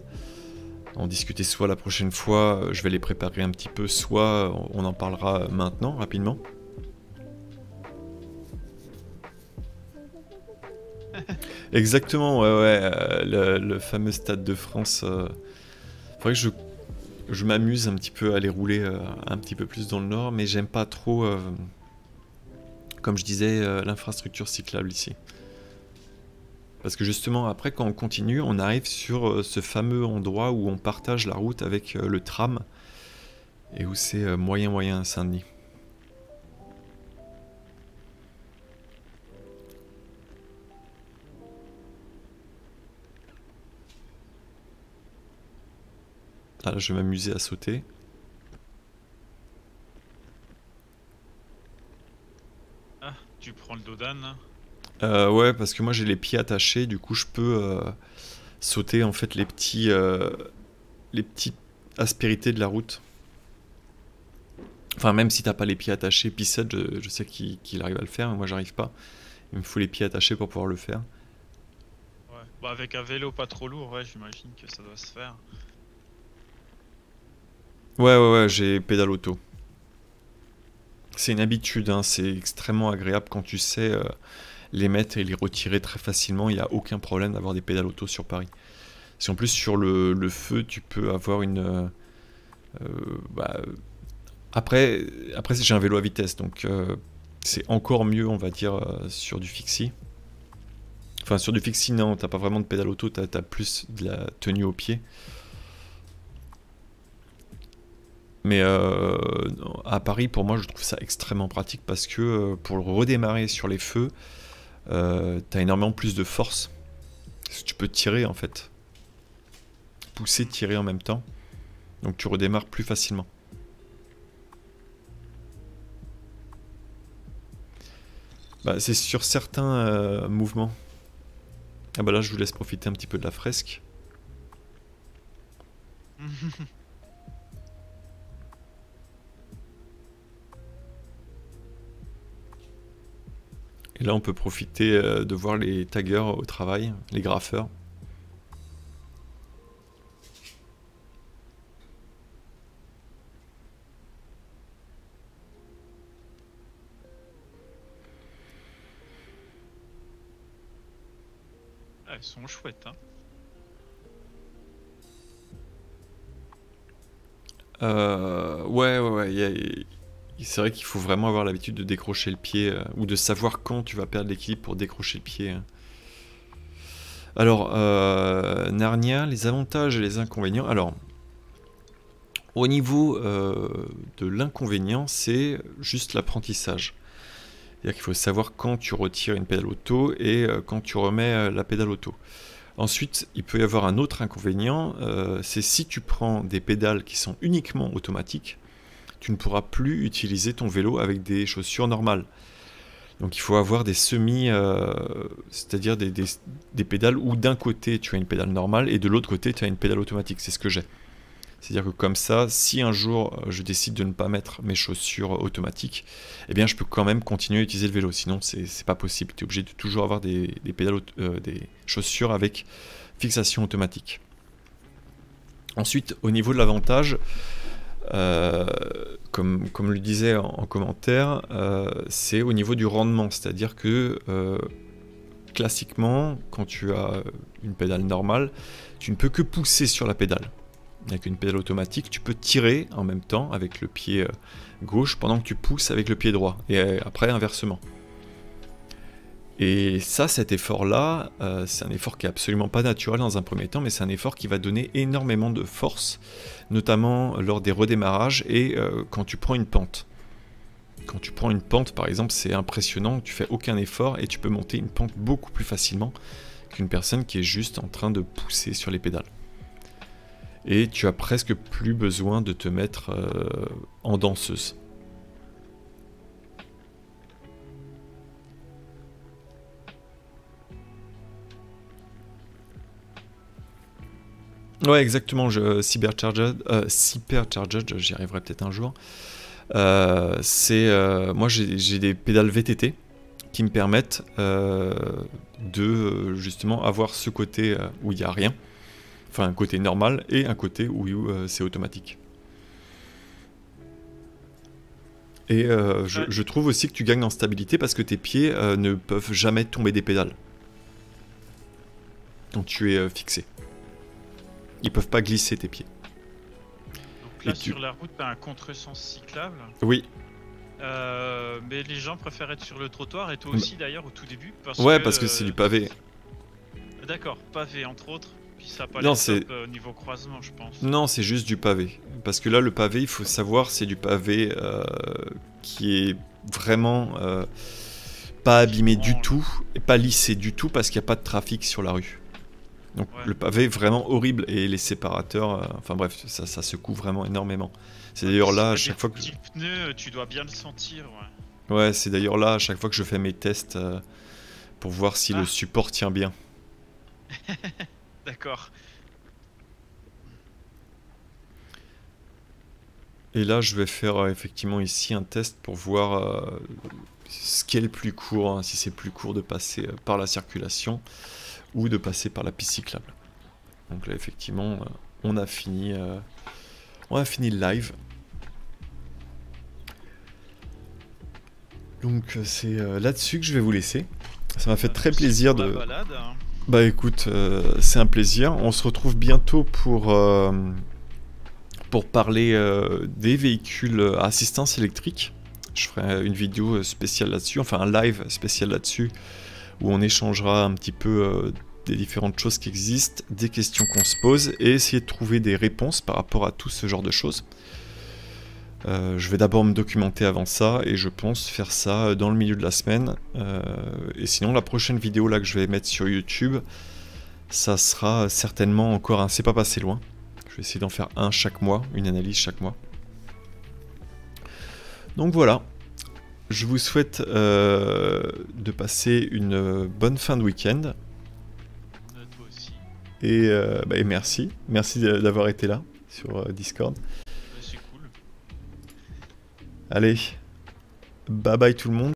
en discuter soit la prochaine fois, je vais les préparer un petit peu, soit on en parlera maintenant, rapidement. Exactement, ouais, le fameux Stade de France. Faudrait que je m'amuse un petit peu à les rouler un petit peu plus dans le nord, mais j'aime pas trop, comme je disais, l'infrastructure cyclable ici. Parce que justement, après, quand on continue, on arrive sur ce fameux endroit où on partage la route avec le tram, et où c'est moyen Saint-Denis. Là, je vais m'amuser à sauter. Ah, tu prends le dos d'âne. Ouais, parce que moi j'ai les pieds attachés, du coup je peux sauter en fait les petites aspérités de la route. Enfin, même si t'as pas les pieds attachés, Pissette, je sais qu'il arrive à le faire, mais moi j'arrive pas. Il me faut les pieds attachés pour pouvoir le faire. Ouais. Bah, avec un vélo pas trop lourd, ouais, j'imagine que ça doit se faire. Ouais, j'ai pédale auto. C'est une habitude, hein, c'est extrêmement agréable quand tu sais les mettre et les retirer très facilement. Il n'y a aucun problème d'avoir des pédales auto sur Paris. Si en plus sur le feu, tu peux avoir une... Après j'ai un vélo à vitesse, donc c'est encore mieux, on va dire, sur du fixie. Enfin, sur du fixie, non, t'as pas vraiment de pédale auto, t'as plus de la tenue au pied. Mais à Paris, pour moi, je trouve ça extrêmement pratique parce que pour le redémarrer sur les feux, t'as énormément plus de force. Parce que tu peux tirer en fait. Pousser, tirer en même temps. Donc tu redémarres plus facilement. Bah, c'est sur certains mouvements. Ah bah là, je vous laisse profiter un petit peu de la fresque. Et là, on peut profiter de voir les taggers au travail, les graffeurs. Ah, elles sont chouettes, hein. Ouais. C'est vrai qu'il faut vraiment avoir l'habitude de décrocher le pied ou de savoir quand tu vas perdre l'équilibre pour décrocher le pied. Alors, Narnia, les avantages et les inconvénients. Alors, au niveau de l'inconvénient, c'est juste l'apprentissage. C'est-à-dire qu'il faut savoir quand tu retires une pédale auto et quand tu remets la pédale auto. Ensuite, il peut y avoir un autre inconvénient, c'est si tu prends des pédales qui sont uniquement automatiques, tu ne pourras plus utiliser ton vélo avec des chaussures normales. Donc il faut avoir des semis, c'est-à-dire des pédales où d'un côté tu as une pédale normale et de l'autre côté tu as une pédale automatique, c'est ce que j'ai. C'est-à-dire que comme ça, si un jour je décide de ne pas mettre mes chaussures automatiques, eh bien je peux quand même continuer à utiliser le vélo, sinon c'est pas possible, tu es obligé de toujours avoir des pédales, des chaussures avec fixation automatique. Ensuite, au niveau de l'avantage, comme le disait en commentaire, c'est au niveau du rendement, c'est-à-dire que classiquement, quand tu as une pédale normale, tu ne peux que pousser sur la pédale. Avec une pédale automatique, tu peux tirer en même temps avec le pied gauche pendant que tu pousses avec le pied droit, et après inversement. Et ça, cet effort-là, c'est un effort qui est absolument pas naturel dans un premier temps, mais c'est un effort qui va donner énormément de force, notamment lors des redémarrages et quand tu prends une pente. Quand tu prends une pente, par exemple, c'est impressionnant, tu fais aucun effort et tu peux monter une pente beaucoup plus facilement qu'une personne qui est juste en train de pousser sur les pédales. Et tu as presque plus besoin de te mettre en danseuse. Ouais, exactement, Cybercharged, j'y arriverai peut-être un jour. Moi j'ai des pédales VTT qui me permettent de justement avoir ce côté où il n'y a rien, enfin un côté normal et un côté où c'est automatique. Et je trouve aussi que tu gagnes en stabilité parce que tes pieds ne peuvent jamais tomber des pédales quand tu es fixé. Ils peuvent pas glisser tes pieds. Donc Donc là, sur la route, t'as un contresens cyclable. Oui. Mais les gens préfèrent être sur le trottoir, et toi aussi d'ailleurs au tout début. Parce que c'est du pavé. D'accord, pavé entre autres. Puis ça a pas Non, l'air top au niveau croisement, je pense. Non, c'est juste du pavé. Parce que là, le pavé, il faut savoir, c'est du pavé qui est vraiment pas abîmé du tout, et pas lissé du tout, parce qu'il n'y a pas de trafic sur la rue. Donc le pavé est vraiment horrible, et les séparateurs, enfin bref, ça secoue vraiment énormément. C'est d'ailleurs là, à chaque fois que... Les pneus, tu dois bien le sentir, Ouais, c'est d'ailleurs là, à chaque fois que je fais mes tests, pour voir si le support tient bien. D'accord. Et là, je vais faire effectivement ici un test pour voir ce qui est le plus court, hein, si c'est plus court de passer par la circulation ou de passer par la piste cyclable. Donc là, effectivement, on a fini le live. Donc c'est là-dessus que je vais vous laisser. Ça m'a fait très plaisir de... balade, hein. Bah écoute, c'est un plaisir. On se retrouve bientôt pour parler des véhicules à assistance électrique. Je ferai une vidéo spéciale là-dessus, enfin un live spécial là-dessus, où on échangera un petit peu des différentes choses qui existent, des questions qu'on se pose, et essayer de trouver des réponses par rapport à tout ce genre de choses. Je vais d'abord me documenter avant ça, et je pense faire ça dans le milieu de la semaine. Et sinon, la prochaine vidéo là que je vais mettre sur YouTube, ça sera certainement encore un C'est pas passé loin. Je vais essayer d'en faire un chaque mois, une analyse chaque mois. Donc voilà, je vous souhaite de passer une bonne fin de week-end. Toi aussi. Et merci d'avoir été là sur Discord. C'est cool. Allez, bye bye tout le monde.